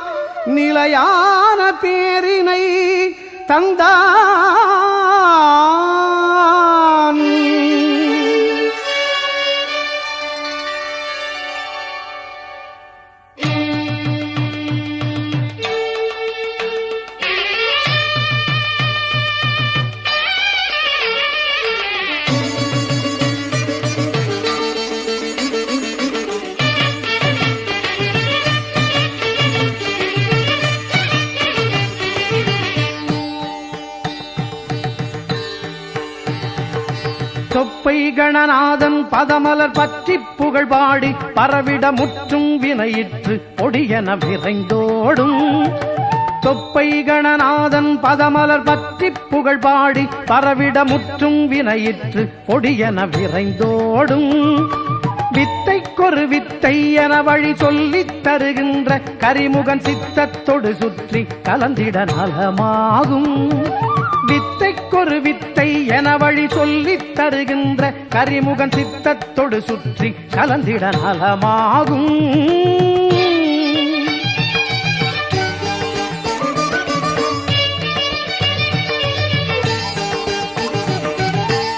நிலையான பேரினை தந்தான். தொப்பை கணநாதன் பதமலர் பற்றி புகழ் பாடி பரவிட முற்றும் வினையிற்று பொடியென விரைந்தோடும். தொப்பை கணநாதன் பதமலர் பற்றி புகழ் பாடி பரவிட முற்றும் வினையிற்று பொடியென விரைந்தோடும். வித்தை வித்தைக்கொரு வித்தை என வழி சொல்லித் தருகின்ற கரிமுகன் சித்தத்தொடு சுற்றி கலந்திட நலமாகும். வித்தைக்கொரு வித்தை என வழி சொல்லித் தருகின்ற கரிமுகன் சித்தத்தொடு சுற்றி கலந்திட நலமாகும்.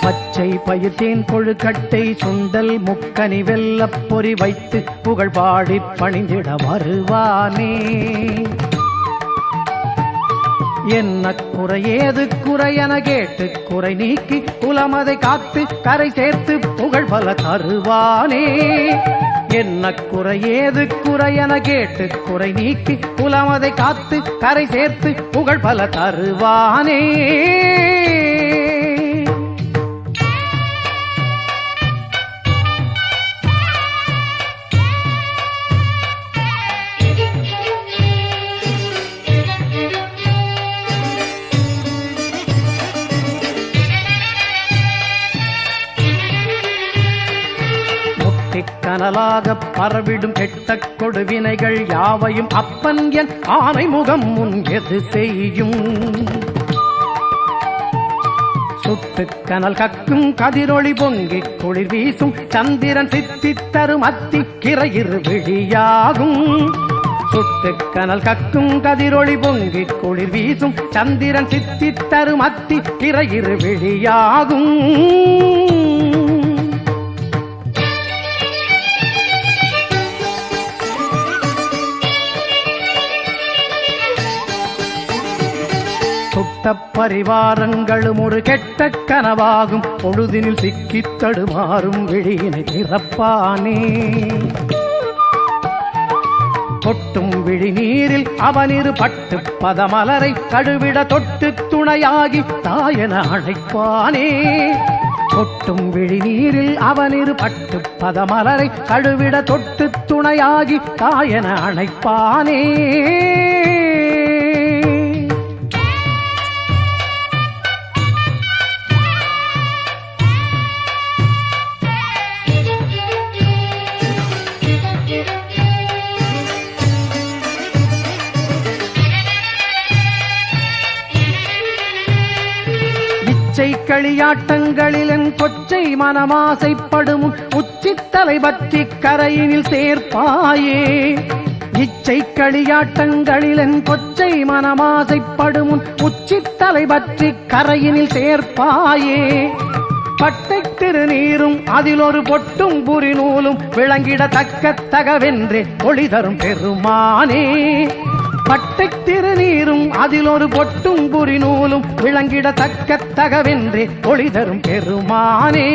பச்சை பயிர்த்தேன் கொழுக்கட்டை சுண்டல் முக்கனி வெல்லப் பொறி வைத்து புகழ் பாடி பணிந்திட வருவானே. என்ன குறை ஏது குறை என கேட்டு குறை நீக்கி குலமதை காத்து கரை சேர்த்து புகழ் பல தருவானே. என்ன குறை ஏது குறை என கேட்டு குறை நீக்கி குலமதை காத்து கரை சேர்த்து புகழ் பல தருவானே. கனலாக பரவிடும் கெட்ட கொடுவினைகள் யாவையும் அப்பன் என் ஆனை முகம் முன் எது செய்யும். சுட்டு கனல் கக்கும் கதிரொளி பொங்கி குளிர் வீசும் சந்திரன் சித்தித் தரும் அத்தி கிரையிரு விழியாகும். சுட்டு கனல் கக்கும் கதிரொளி பொங்கி குளிர் வீசும் சந்திரன் சித்தித் தரும் அத்தி கிரையிரு விழியாகும். பரிவாரங்களும் ஒரு கெட்ட கனவாகும் பொழுதினில் சிக்கித் தடுமாறும் விழியினை திறப்பானே. கொட்டும் விழி நீரில் அவனிரு பட்டு பதமலரை கழுவிட தொட்டு துணையாகி தாயென அழைப்பானே. கொட்டும் விழி நீரில் அவனிரு பட்டு பதமலரை கழுவிட தொட்டு துணையாகி தாயென அழைப்பானே. களியாட்டங்களில் என் கொச்சை மனமாசைப்படும் உச்சித்தலை பற்றி கரையினில் சேர்ப்பாயே. இச்சை களியாட்டங்களில் என் கொச்சை மனமாசைப்படும் உச்சித்தலை பற்றி கரையினில் சேர்ப்பாயே. பட்டை திருநீரும் அதில் ஒரு பொட்டும் புரி நூலும் விளங்கிடத்தக்க தகவென்றே ஒளி தரும் பெருமானே. பட்டை திருநீரும் அதில் ஒரு பொட்டும் புரி நூலும் விளங்கிடத்தக்க தகவென்றே ஒளி தரும் பெருமானே.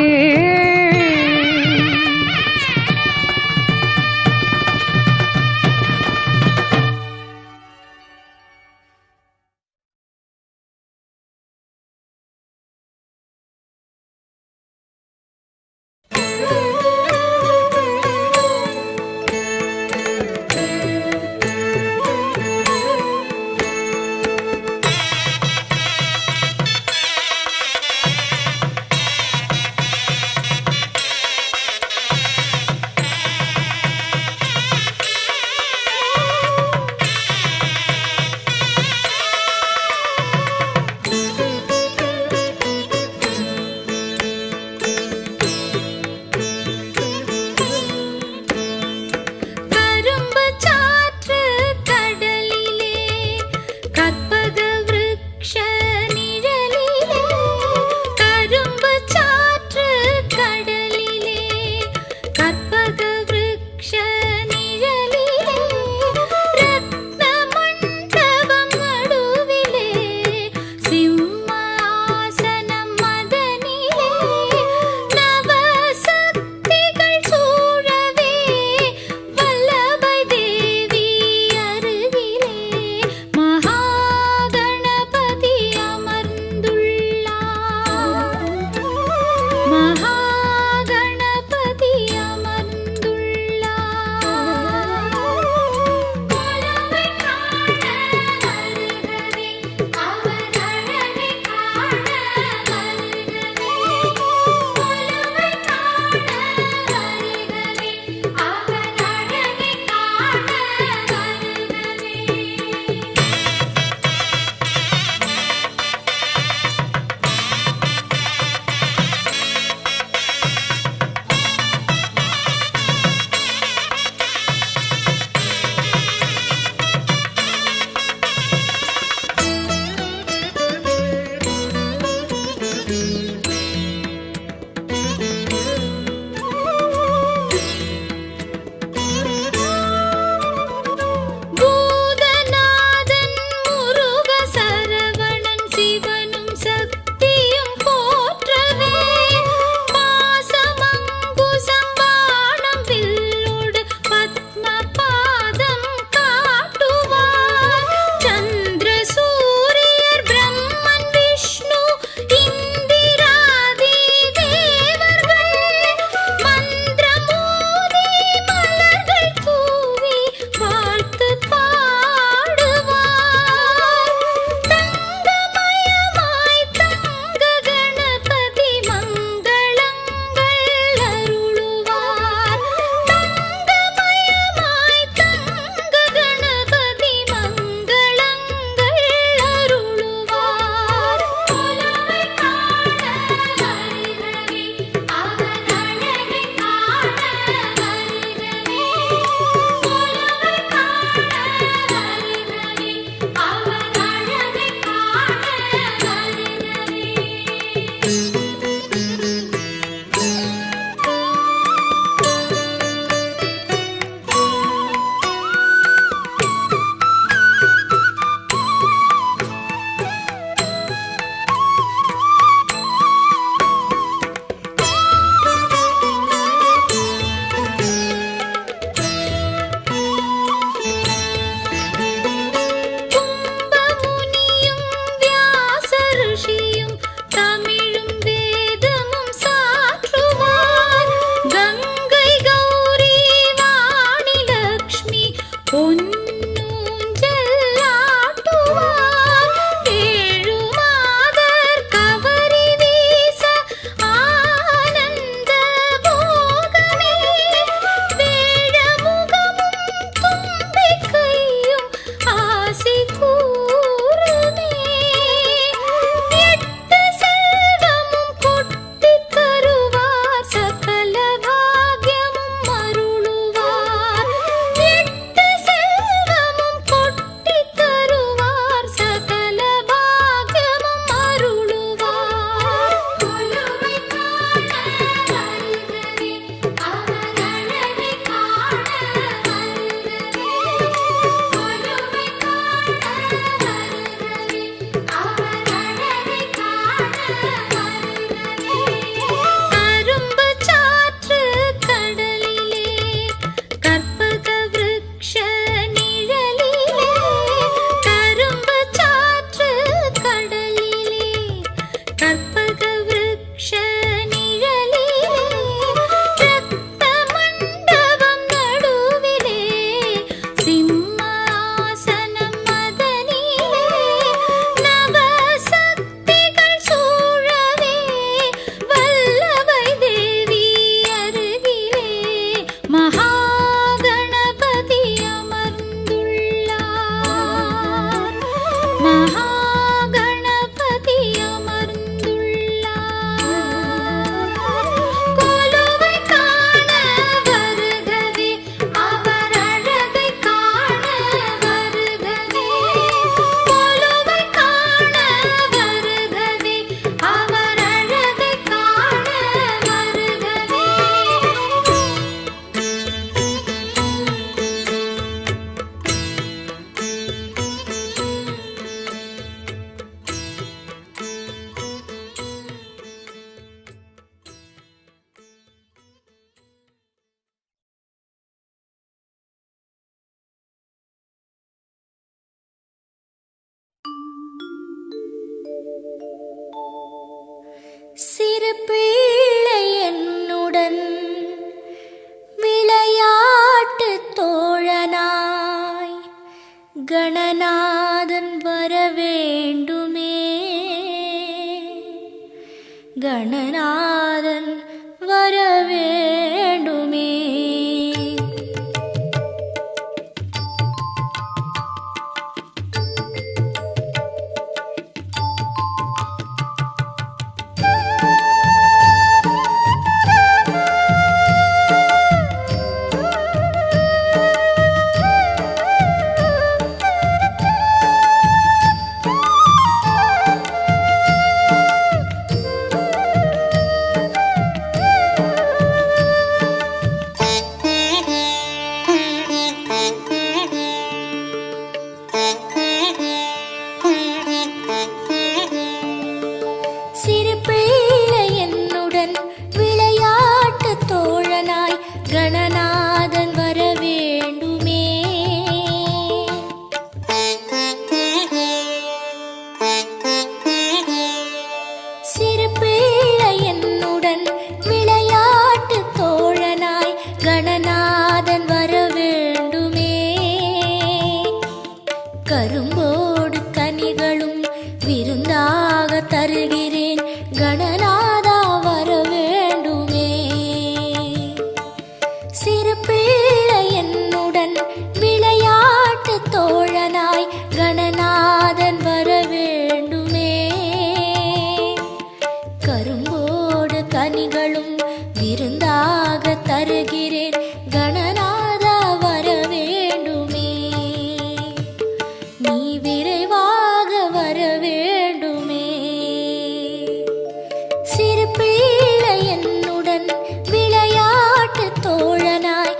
சிறு பிள்ளை என்னுடன் விளையாட்டு தோழனாய் கணநாதன் வர வேண்டுமே, கணநாதன் வர வேண்டுமே. சிறு பிள்ளை என்னுடன் விளையாட்டு தோழனாய் கணநாதன் வர வேண்டுமே. சிறு பிள்ளை என்னுடன் விளையாட்டு தோழனாய் கணநாதன் வர வேண்டுமே. கரும்போடு கனிகளும் விருந்தாக தருகிறேன் கணநாதா வர வேண்டுமே. சிறு பிள்ளை என்னுடன் விளையாட்டு தோழனாய் கணநாதன் வர வேண்டுமே. கரும்போடு கனிகளும் விருந்தாக தருகிறேன் கணநாதா வர வேண்டுமே. நீ விரைவாக வர வேண்டுமே. சிறு பிள்ளை என்னுடன் விளையாட்டு தோழனாய்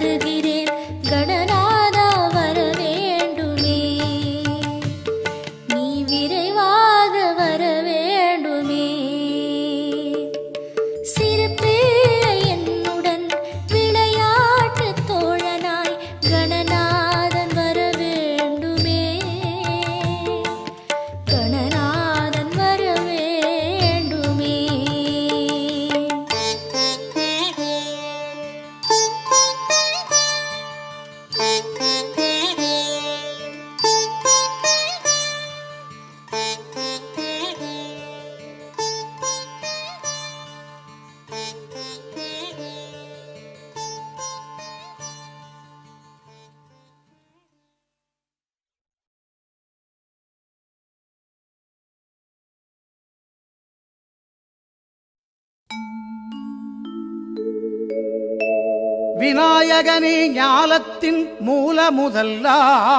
வருகிறேன் கணநாதா வர வேண்டுமே, நீ விரைவாக வர வேண்டுமே. சிறு பிள்ளை என்னுடன் விளையாட்டு தோழனாய் கணநாதன் வர வேண்டுமே, கணநாதன் வர வேண்டுமே. விநாயகனே ஞாலத்தின் மூல முதல்லாவான்,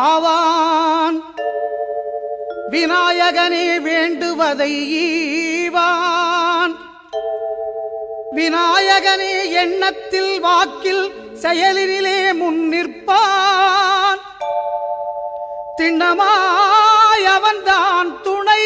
விநாயகனே வேண்டுவதை ஈவான், விநாயகனே எண்ணத்தில் வாக்கில் செயலினிலே முன்னிற்பான், திண்ணமாய் அவன்தான் துணை.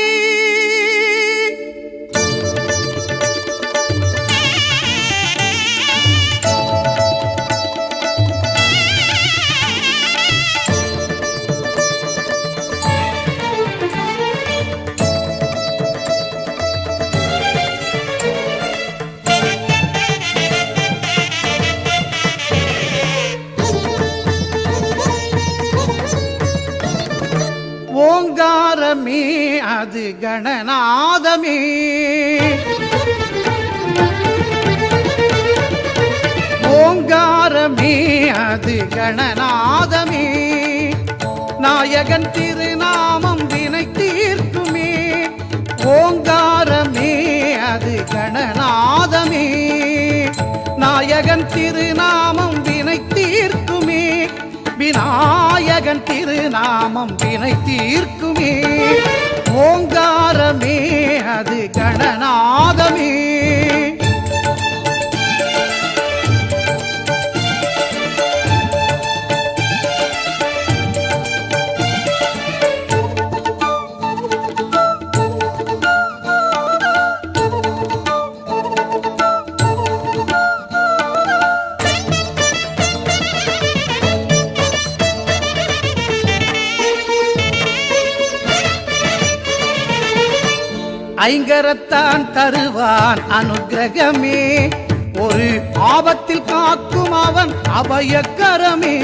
ஓங்காரமே அது கணநாதமே, ஓங்காரமே அது கணநாதமே, நாயகன் திருநாமம் வினை தீர்க்குமே. ஓங்காரமே அது கணநாதமே, நாயகன் திருநாமம் வினை தீர்க்குமே. விநாயகன் திருநாமம் வினை தீர்க்குமே. ஓங்காரமே அது கணநாதமே. ஐங்கரத்தான் தருவான் அனுக்கிரகமே, ஒரு ஆபத்தில் காக்கும் அவன் அபயக்கரமே.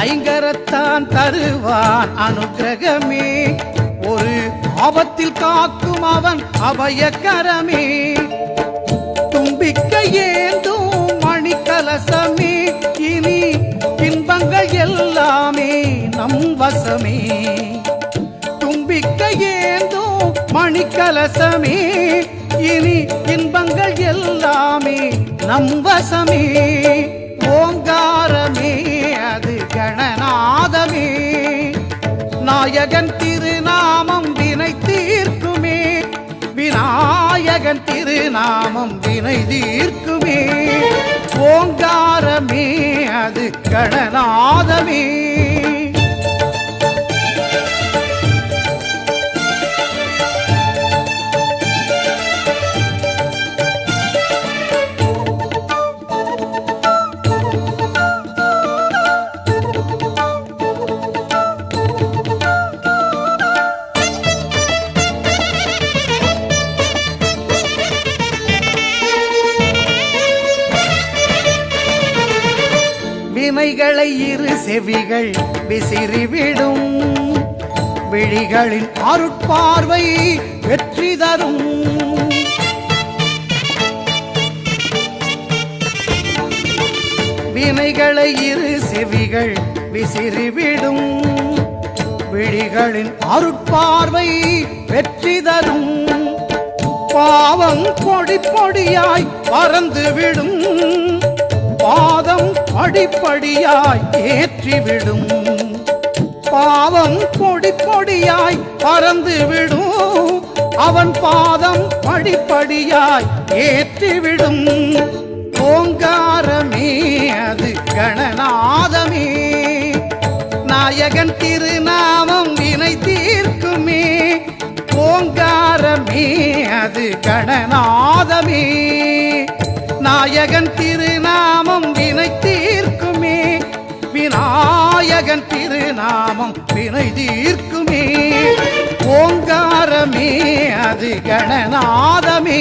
ஐங்கரத்தான் தருவான் அனுக்கிரகமே, ஒரு ஆபத்தில் காக்கும் அவன் அபயக்கரமே. தும்பிக்கை ஏந்தும் மணிக்கலசமே, இனி இன்பங்கள் எல்லாமே நம் வசமே. தும்பிக்கை ஏந்தும் மணிக்கலசமே, இனி இன்பங்கள் எல்லாமே நம் வசமே. ஓங்காரமே அது கணநாதமே, நாயகன் திருநாமம் வினை தீர்க்குமே. விநாயகன் திருநாமம் வினை தீர்க்குமே. ஓங்காரமே அது கணநாதமே. வினைகளை இரு செவிகள் விசிறிவிடும், விழிகளின் அருட்பார்வை வெற்றி தரும். வினைகளை இரு செவிகள் விசிறிவிடும், விழிகளின் அருட்பார்வை வெற்றி தரும். பாவம் பொடி பொடியாய் பறந்துவிடும், பாதம் படிப்படியாய் ஏற்றிவிடும். பாவம் பொடி பொடியாய் பறந்துவிடும், அவன் பாதம் படிப்படியாய் ஏற்றிவிடும் ஓங்காரமே அது கணநாதமே நாயகன் திருநாமம் வினை தீர்க்குமே ஓங்காரமே அது கணநாதமே நாயகன் திருநாமம் வினை தீர்க்குமே விநாயகன் திருநாமம் வினை தீர்க்குமே ஓங்காரமே அது கணநாதமே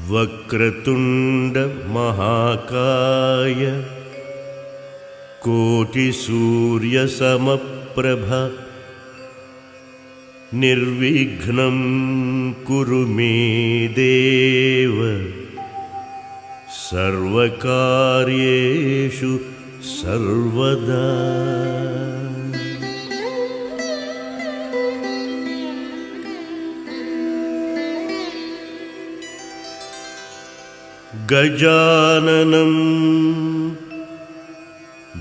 वक्रतुण्ड महाकाय कोटिसूर्यसमप्रभ निर्विघ्नं कुरु मे देव सर्वकार्येषु सर्वदा। गजाननं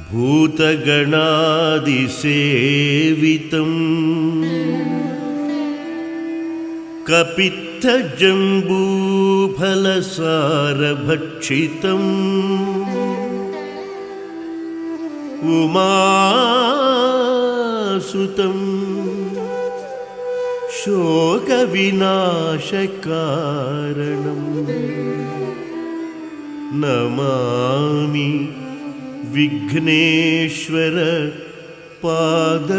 भूतगणादिसेवितं कपित्थजम्बूफलसारभक्षितम् उमासुतं शोकविनाशकारणम् नमामि विघ्नेश्वर पादपङ्कजम्।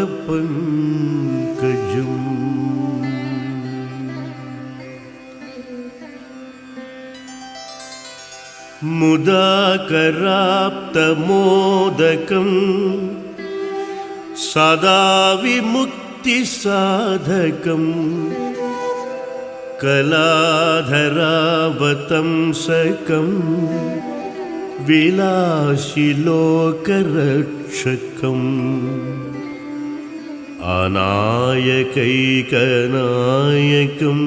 मुदाकराप्तमोदकं सदा विमुक्तिसाधकम् कलाधरावतंसकं विलासिलोकरक्षकम् अनायकैकनायकं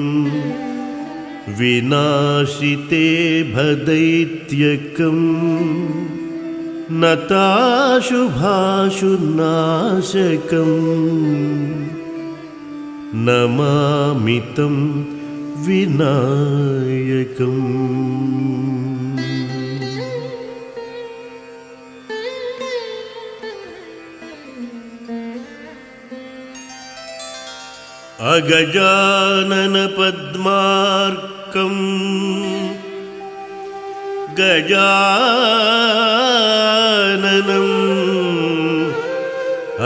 विनाशिते भदैत्यकं नताशुभाशुनाशकं नमामि तं विनायकम्। अगजाननपद्मार्कं गजाननम्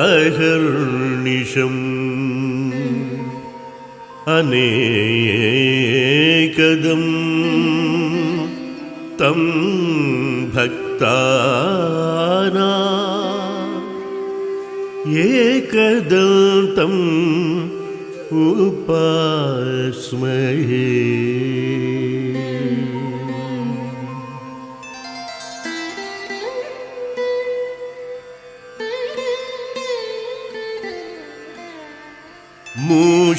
अहर्निशम् अनेकदं तं भक्तानां एकदन्तम् उपास्महे।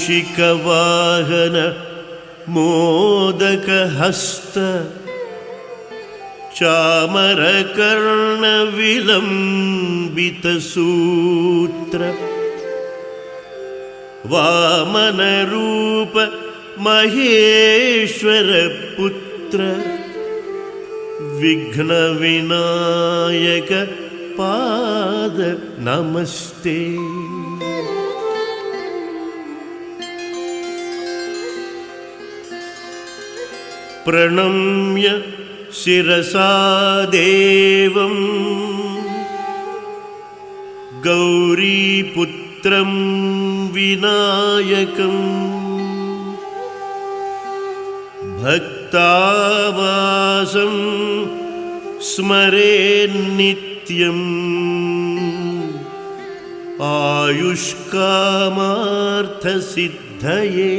मूषिकवाहन मोदकहस्त चामरकर्णविलम्बितसूत्र वामनरूप महेश्वरपुत्र विघ्नविनायक पाद नमस्ते। प्रणम्य शिरसा देवं गौरीपुत्रं विनायकं भक्तावासं स्मरेन्नित्यम् आयुष्कामार्थसिद्धये।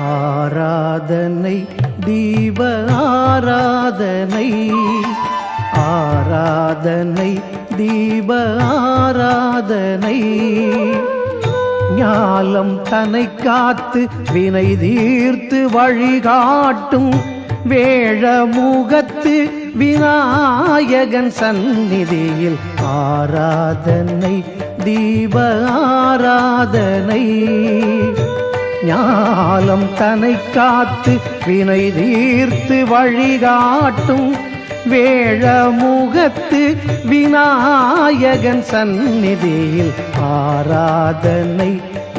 ஆராதனை தீப ஆராதனை, ஆராதனை தீப ஆராதனை. ஞாலம் தன்னை காத்து வினை தீர்த்து வழிகாட்டும் வேழமுகத்து விநாயகன் சந்நிதியில் ஆராதனை தீப ஆராதனை ஞாலம் தனை காத்து வினை தீர்த்து வழிகாட்டும் வேழமுகத்து விநாயகன் சந்நிதியில் ஆராதனை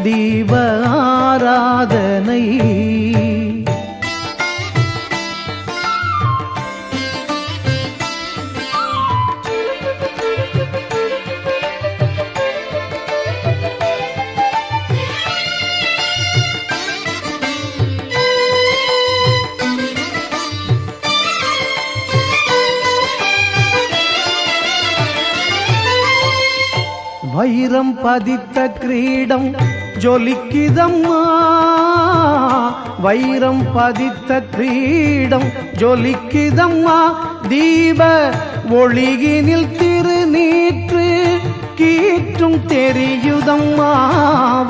தீப ஆராதனை. வைரம் பதித்த கிரீடம் ஜொலிக்குதம்மா, வைரம் பதித்த கிரீடம் ஜொலிக்குதம்மா, தீப ஒளியினில் திருநீற்று கீற்றும் தெரியுதம்மா.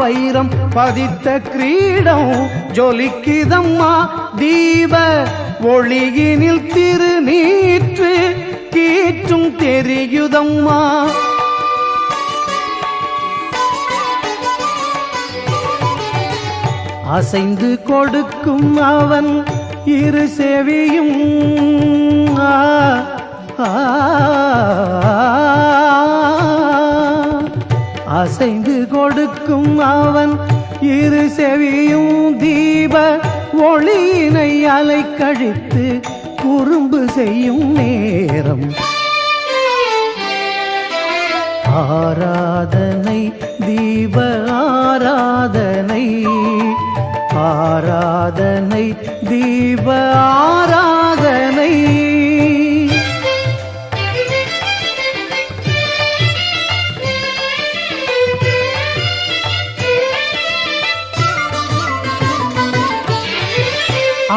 வைரம் பதித்த கிரீடம் ஜொலிக்குதம்மா, தீப ஒளியினில் திருநீற்று கீற்றும் தெரியுதம்மா. அசைந்து கொடுக்கும் அவன் இரு செவியும் அசைந்து கொடுக்கும் அவன் இரு செவியும் தீப ஒளியினை அலைக்கழித்து குறும்பு செய்யும் நேரம். ஆராதனை தீப ஆராதனை, ஆராதனை தீப ஆராதனை.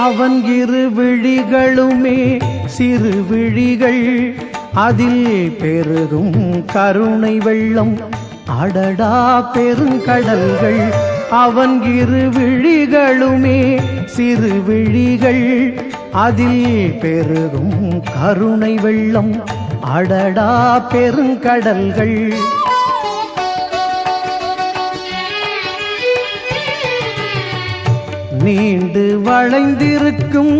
அவன் இரு விழிகளுமே சிறு விழிகள், அதில் பெருகும் கருணை வெள்ளம் அடடா பெருங்கடல்கள். அவன் இரு விழிகளுமே சிறு விழிகள், அதில் பெருகும் கருணை வெள்ளம் அடடா பெருங்கடல்கள். நீண்டு வளைந்திருக்கும்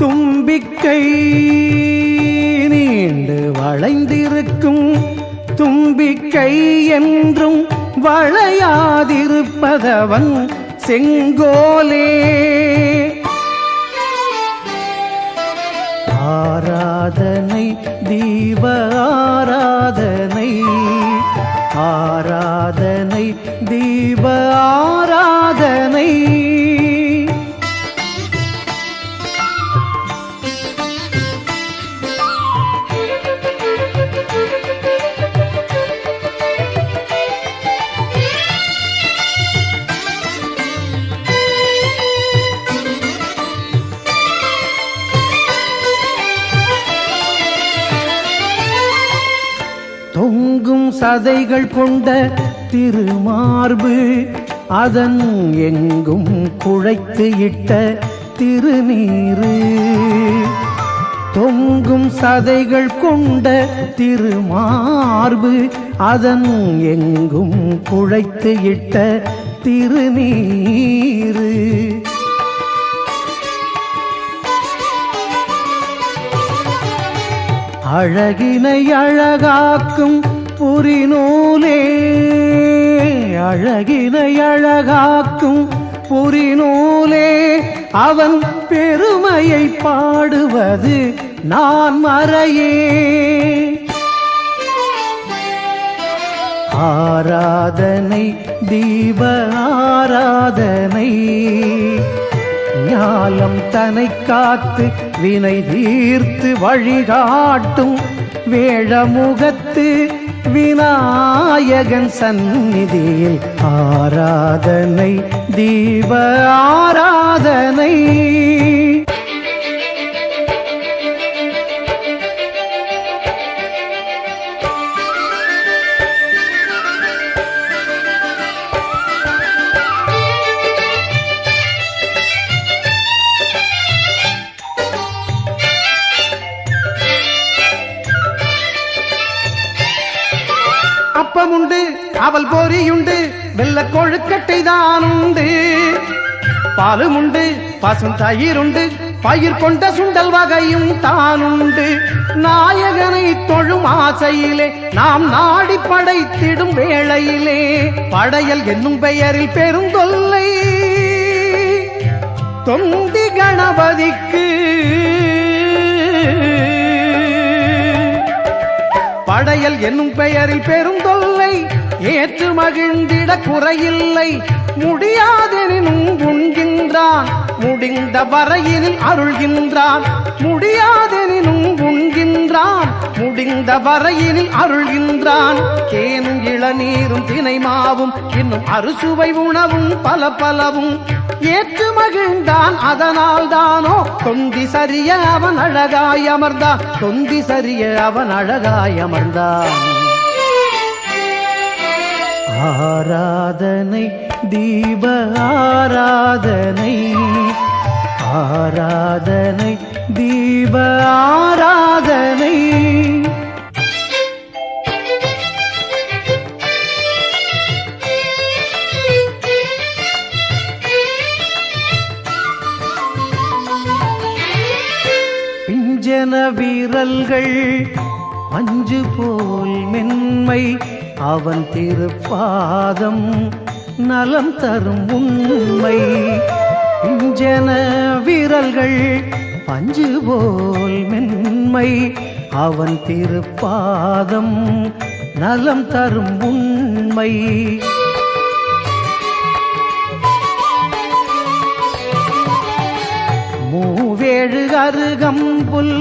தும்பிக்கை, நீண்டு வளைந்திருக்கும் தும்பிக்கை என்றும் வளையாதிருப்பதவன் செங்கோலே. ஆராதனை தீப ஆராதனை, ஆராதனை தீப ஆராதனை. தொங்கும் சதைகள் கொண்ட திருமார்பு, அதன் எங்கும் குழைத்து இட்ட திருநீரு. தொங்கும் சதைகள் கொண்ட திருமார்பு, அதன் எங்கும் குழைத்து இட்ட திருநீரு. அழகினை அழகாக்கும் புரிநூலே, அழகினை அழகாக்கும் புரிநூலே. அவன் பெருமையை பாடுவது நான் மறையே. ஆராதனை தீப ஆராதனை, ஞாலம் தனை காத்து வினை தீர்த்து வழிகாட்டும் வேழமுகத்து விநாயகன் சந்நிதியில் ஆராதனை தீப ஆராதனை. பொரியுண்டு வெள்ள கொழுக்கட்டை தான் உண்டு பாலும் உண்டு பசும் தயிருண்டு பயிர் கொண்ட சுண்டல் வகையும் தானுண்டு நாயகனை தொழும் ஆசையிலே நாம் நாடி படைத்திடும் வேளையிலே படையல் என்னும் பெயரில் பெருந்தொல்லை தொந்தி கணபதிக்கு படையல் என்னும் பெயரில் பெருந்தொல்லை ஏற்று மகிழ்ந்திட குறையில்லை முடியாதெனினும் உண்கின்றான் முடிந்த வரையினில் அருள்கின்றான் முடியாதெனினும் உண்கின்றான் முடிந்த வரையினில் அருள்கின்றான் தேனும் இளநீரும் தினை மாவும் இன்னும் அறுசுவை உணவும் பல பலவும் ஏற்று மகிழ்ந்தான் அதனால் தானோ தொந்தி சரிய அவன் அழகாய் அமர்ந்தான் தொந்தி சரிய அவன் அழகாய் அமர்ந்தான் ஆராதனை தீப ஆராதனை ஆராதனை தீப ஆராதனை பிஞ்சன வீரல்கள் மஞ்சு போல் மென்மை அவன் திருப்பாதம் நலம் தரும் உண்மை பிஞ்சன வீரல்கள் பஞ்சு போல் மென்மை அவன் திருப்பாதம் நலம் தரும் உண்மை மூவேழு அருகம்புல்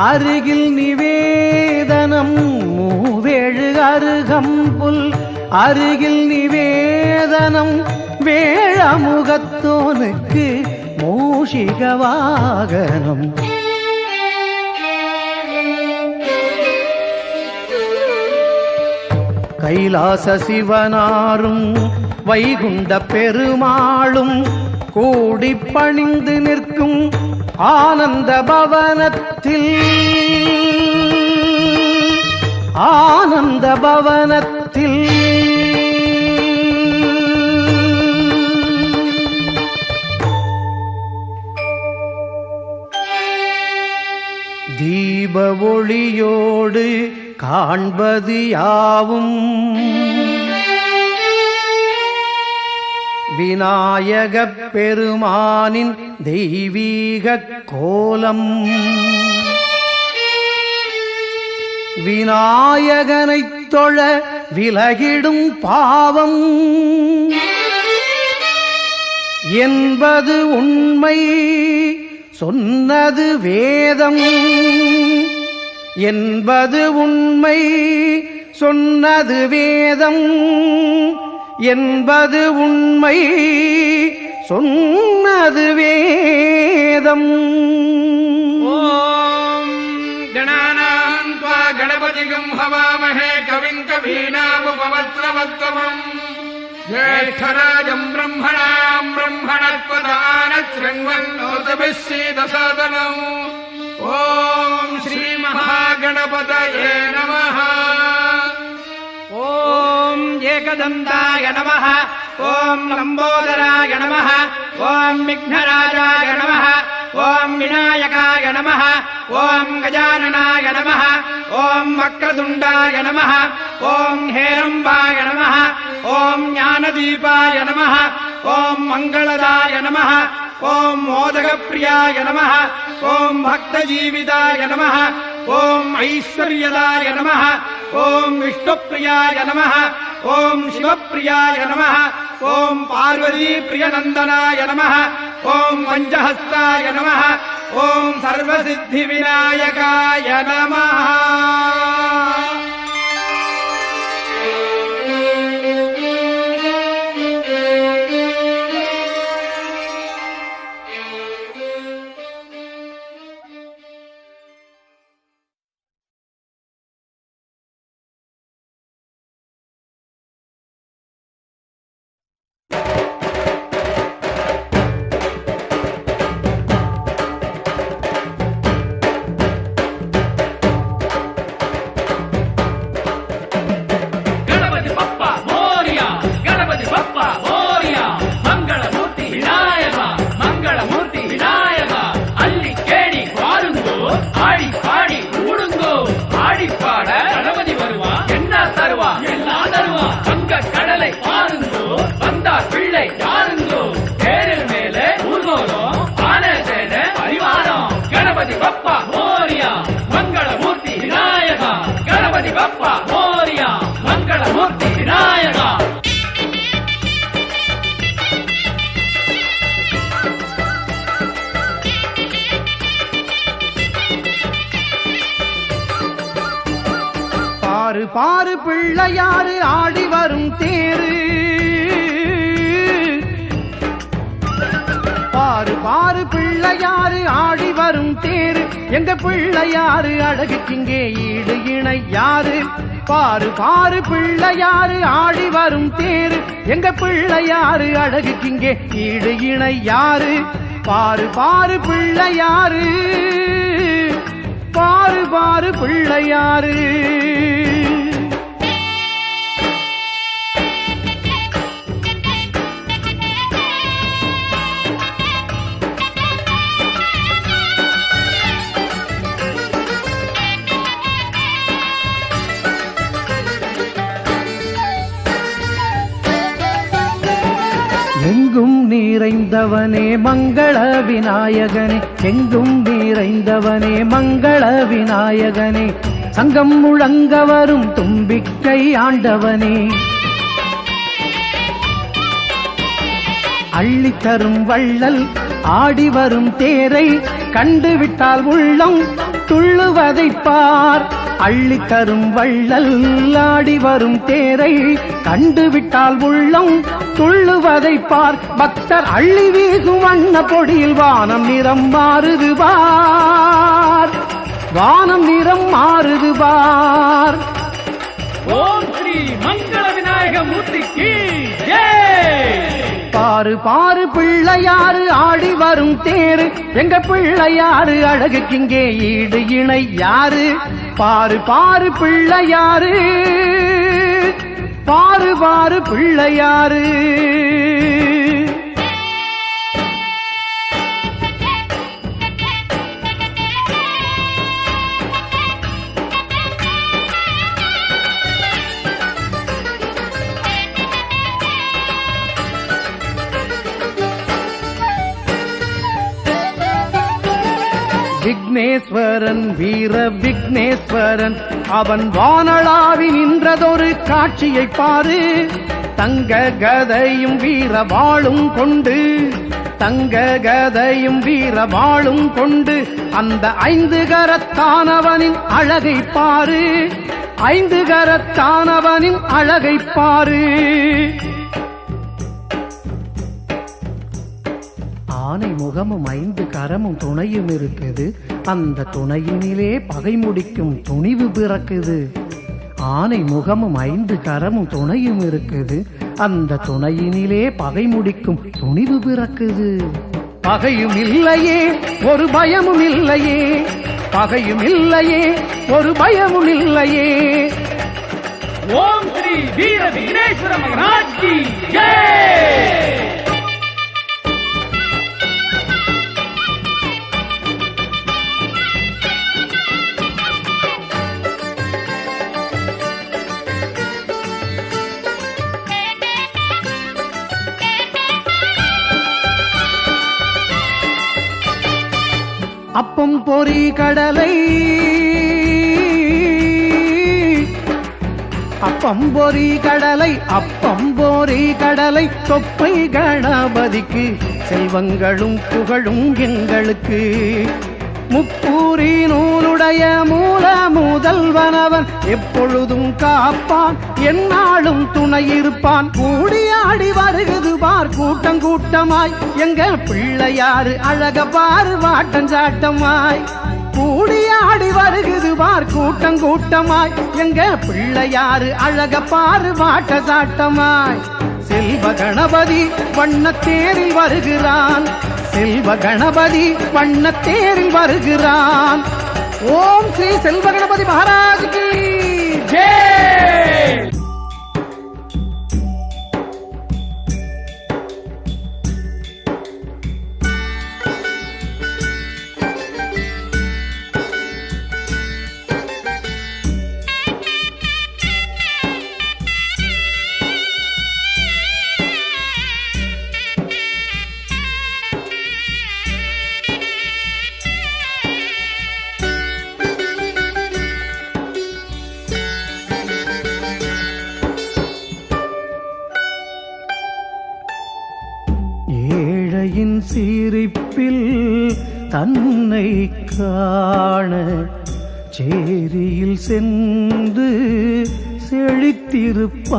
அருகில் நிவேதனம் மூவேழு அருகம்புல் அருகில் நிவேதனம் வேழமுகத்தோனுக்கு மூஷிக வாகனம் கைலாச சிவனாரும் வைகுண்ட பெருமாளும் கூடி பணிந்து நிற்கும் ஆனந்த பவனத்தில் ஆனந்த பவனத்தில் தீப ஒளியோடு காண்பது யாவும் விநாயகப் பெருமானின் தெய்வீக கோலம் விநாயகனைத் தொழ விலகிடும் பாவம் என்பது உண்மை சொன்னது வேதம் என்பது உண்மை சொன்னது வேதம் என்பது உண்மை சொன்னது வேதம். ஓம் கணானாம் த்வா கணபதிகம் ஹவாமஹே கவிம் கவீனாமுபவத்ரவத்வம் ஜேஷ்டராஜம் பிரம்மணாம் பிரம்மணத்வதானத் ஷண்வன்னோதபிஸ்ஸீதசாதனம். ஓம் ஸ்ரீ மகாகணபதயே நமः. ஓம் ஏகதந்தாய நமः. ஓம் லம்போதராய நமः. ஓம் விக்னராஜாய நமः. ஓம் விநாயகாய நமः. ஓம் கஜானனாய நமः. ஓம் வக்ரதுண்டாய நமः. ஓம் ஹேரம்பாய நமः. ஓம் ஞானதீபாய நமः. ஓம் மங்களதாய நமः. ஓம் மோதகப்பிரியாய நமः. ஓம் பக்தஜீவிதாய நமः. ஓம் ஐஸ்வர்யதாய நமः. ஓம் விஷ்ணுப்பிரியாய நமः. ஓம் சிவப்பிரியாய நமः. ஓம் பார்வதீப்பிரியநந்தனாய நமः. ஓம் பஞ்சஹஸ்தாய நமः. ஓம் சர்வசித்திவிநாயகாய நமः. பாரு பிள்ளையாரு ஆடி வரும் தேரு, பாரு பாரு பிள்ளையாரு ஆடி வரும் தேரு, எங்க பிள்ளையாரு அழகுக்கிங்கே ஈடு இணை யாரு? பாரு பாரு பிள்ளையாரு ஆடி வரும் தேரு, எங்க பிள்ளையாரு அழகுக்கிங்கே ஈடு இணை யாரு? பாரு பாரு பிள்ளையாரு, பாரு பாரு பிள்ளையாரு. எங்கும் நிறைந்தவனே மங்கள விநாயகனே, எங்கும் நிறைந்தவனே மங்கள விநாயகனே, சங்கம் முழங்க வரும் தும்பிக்கை ஆண்டவனே, அள்ளித்தரும் வள்ளல் ஆடி வரும் தேரை கண்டுவிட்டால் உள்ளம் துள்ளுவதை பார். அள்ளித்தரும் வள்ளல் ஆடி வரும் தேரை கண்டுவிட்டால் உள்ளம் துள்ளுவதை பார். பக்தர் அள்ளி வீசும் வண்ண பொடியில் வானம் நிறம் மாறுது பார், வானம் நிறம் மாறுது பார். ஓம் ஸ்ரீ மங்கள விநாயக மூர்த்திக்கு ஜெய். பாரு பாரு பிள்ளையாரு ஆடி வரும் தேரு, எங்க பிள்ளையாரு அழகுக்கிங்கே ஈடு இணை யாரு? பாரு பாரு பிள்ளையாரு, பாரு பாரு பிள்ளையாரு. விக்னேஸ்வரன் வீர விக்னேஸ்வரன், அவன் வானளாவி நின்றதொரு காட்சியை பாரு. தங்க கதையும் வீர வாளும் கொண்டு, தங்க கதையும் வீர வாளும் கொண்டு, அந்த 5 கரத்தானவனின் அழகை பாரு, 5 கரத்தானவனின் அழகை பாரு. ஆனை முகமும் 5 கரமும் துணையும் இருக்குது, அந்த துணையினிலே பகை முடிக்கும் துணிவு பிறக்குது. ஆனை முகமும் 5 கரமும் துணையும் இருக்குது, அந்த துணையினிலே பகை முடிக்கும் துணிவு பிறக்குது. பகையும் இல்லையே ஒரு பயமும் இல்லையே, பகையும் இல்லையே ஒரு பயமும் இல்லையே. ஓம் ஸ்ரீ வீர விக்னேஸ்வர மகாராஜ் கி ஜெய். அப்பம் பொறி கடலை, அப்பம் பொறி கடலை, அப்பம் பொறி கடலை, தொப்பை கணபதிக்கு செல்வங்களும் புகழும் எங்களுக்கு. முக்கூறி நூலுடைய மூல முதல்வனவன் எப்பொழுதும் காப்பான், எந்நாளும் துணை இருப்பான். கூடியாடி வருகுது பார் கூட்டம் கூட்டமாய், எங்க பிள்ளையாரு அழக பாரு வாட்டம் சாட்டமாய். கூடியாடி வருகுது பார் கூட்டம் கூட்டமாய், எங்க பிள்ளையாரு அழக பாரு வாட்ட சாட்டமாய். செல்வ கணபதி வண்ணத்தேரில் வருகிறான், செல்வ கணபதி வண்ணத்தேரில் வருகிறான். ஓம் ஸ்ரீ செல்வ கணபதி மகாராஜ் கி ஜெய். ஏழையின் சிரிப்பில் தன்னை காண சேரியில் சென்று செழித்திருப்பான்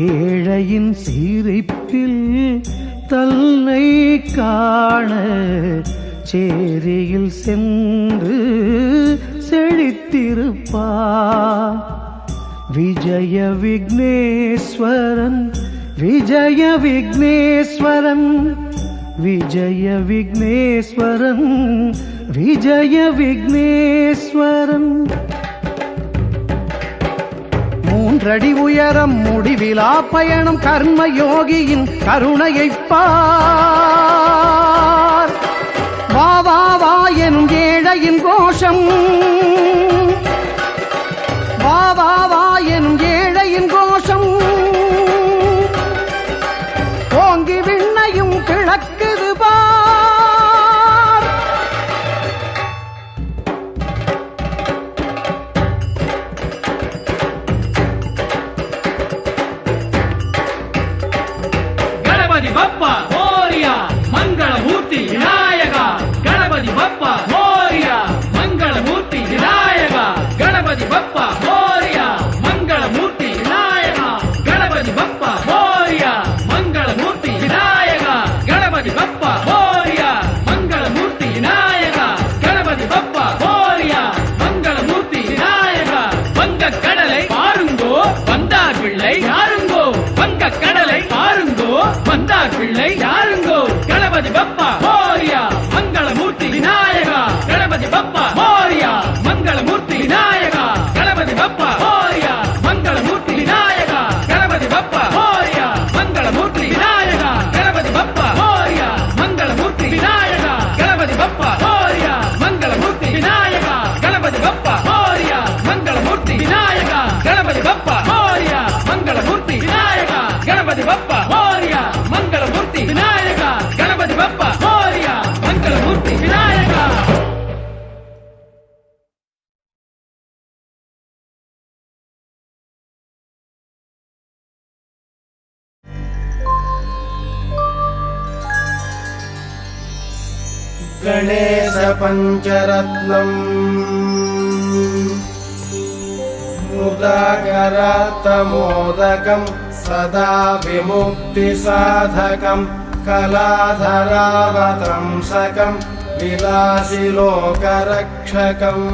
ஏழையின் சிரிப்பில் தன்னை காண சேரியில் சென்று செழித்திருப்பான் விஜய விக்னேஸ்வரன் விஜய விக்னேஸ்வரன் விஜய விக்னேஸ்வரன் விஜய விக்னேஸ்வரன் 3 அடி உயரம் முடிவிலா பயணம் கர்ம யோகியின் கருணையைப் பார் வா வா வா எனும் ஏழையின் கோஷம் வா வா வா எனும் ஏழையின் கோஷம் ஓங்கி விண்ணையும் கிழக்குது பார் ಗಣಪತಿ ಬಪ್ಪ ಮೋರ್ಯ ಮಂಗಳ ಮೂರ್ತಿ ವಿನಾಯಕ ಗಣಪತಿ ಬಪ್ಪ ಮೋರ್ಯ ಮಂಗಳ ಮೂರ್ತಿ ವಿನಾಯಕ ಗಣಪತಿ ಬಪ್ಪ ಮೋರ್ಯ ಮಂಗಳ ಮೂರ್ತಿ ವಿನಾಯಕ ಗಣಪತಿ ಬಪ್ಪ ಮೋರ್ಯ ಮಂಗಳ ಮೂರ್ತಿ ವಿನಾಯಕ ಗಣಪತಿ ಬಪ್ಪ ಮೋರ್ಯ ಮಂಗಳ ಮೂರ್ತಿ ವಿನಾಯಕ ಗಣಪತಿ ಬಪ್ಪ ಮೋರ್ಯ ಮಂಗಳ ಮೂರ್ತಿ ವಿನಾಯಕ வங்க கடலை பாருங்கோ வந்தார் பிள்ளை யாருங்கோ வங்க கடலை பாருங்கோ வந்தார் பிள்ளை யாருங்கோ கணபதி பப்பா மோரியா மங்களமூர்த்தி விநாயகா கணபதி பப்பா மோரியா மங்களமூர்த்தி விநாயகா கணபதி பப்பா மோரியா மங்களமூர்த்தி விநாயகா கணபதி பப்பா மோரியா மங்களமூர்த்தி விநாயகா கணபதி பப்பா மோரியா மங்களமூர்த்தி விநாயகா கணபதி பப்பா மோரியா மங்களமூர்த்தி விநாயகா கணபதி பப்பா மோரியா மங்களமூர்த்தி விநாயகா கணபதி பப்பா மோரியா மங்களமூர்த்தி விநாயகா கணபதி பப்பா மோரியா மங்களமூர்த்தி விநாயகா கணபதி பப்பா மோரியா மங்களமூர்த்தி விநாயகா गणेश पञ्चरत्नम् मुदाकरात्तमोदकम् सदा विमुक्तिसाधकम् कलाधरावतंसकम् विलासिलोकरक्षकम्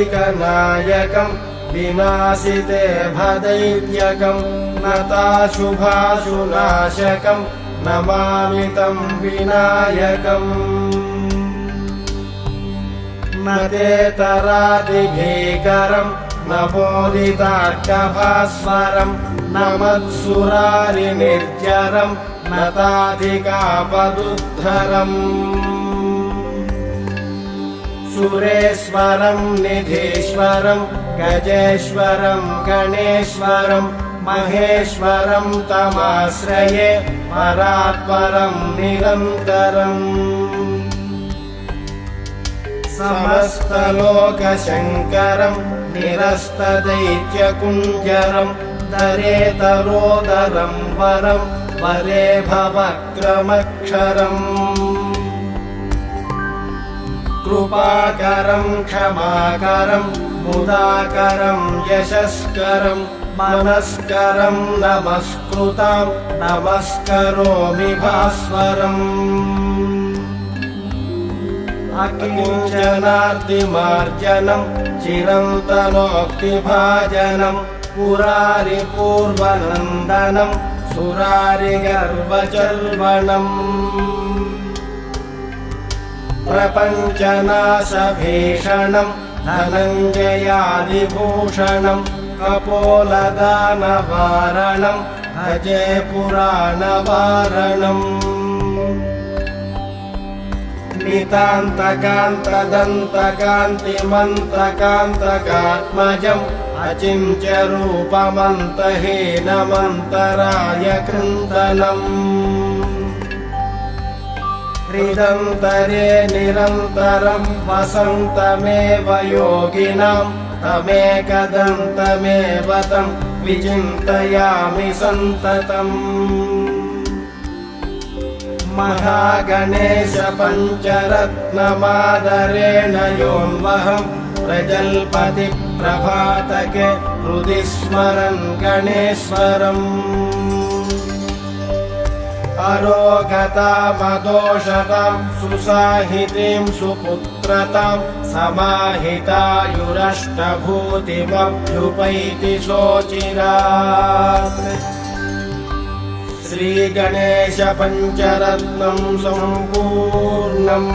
अनायकैकनायकम् विनाशिते भदैत्यकम् नताशुभाशुनाशकम् नमामि तं विनायकम् न तेतरादिभीकरम् न बोधितार्कभास्वरम् न मत्सुरारिनिर्जरम् न ताधिकापदुद्धरम् सुरेश्वरम् निधीश्वरम् गजेश्वरम् गणेश्वरम् महेश्वरम् तमाश्रये परात्परम् निरन्तरम् समस्तलोकशङ्करम् निरस्तदैत्यकुञ्जरम् दरेतरोदरम् वरम् वरे भवक्रमक्षरम् कृपाकरम् क्षमाकरम् मुदाकरम् यशस्करम् मनस्करम् नमस्कृताम् नमस्करोमि भास्वरम् अकिञ्चनार्तिमार्जनम् चिरन्तनोक्तिभाजनम् पुरारिपूर्वनन्दनम् सुरारिगर्वचर्वणम् प्रपञ्चनाशभीषणम् धनञ्जयादिभूषणम् कपोलदानवारणम् भजे पुराणवारणम् नितान्तकान्तदन्तकान्तिमन्तकान्तकात्मजम् अचिन्त्यरूपमन्तहीनमन्तराय कृन्तनम् हृदन्तरे निरन्तरम् वसन्तमेव योगिनाम् तमेकदन्तमेव तं विचिन्तयामि सन्ततम् महागणेश पञ्चरत्नमादरेण योऽन्वहं प्रजल्पति प्रभातके हृदि स्मरन् गणेश्वरम् अरोगतामदोषतां सुसाहितीं सुपुत्रतां समाहितायुरष्टभूतिमभ्युपैति शोचिरात् श्रीगणेश पञ्चरत्नं सम्पूर्णम्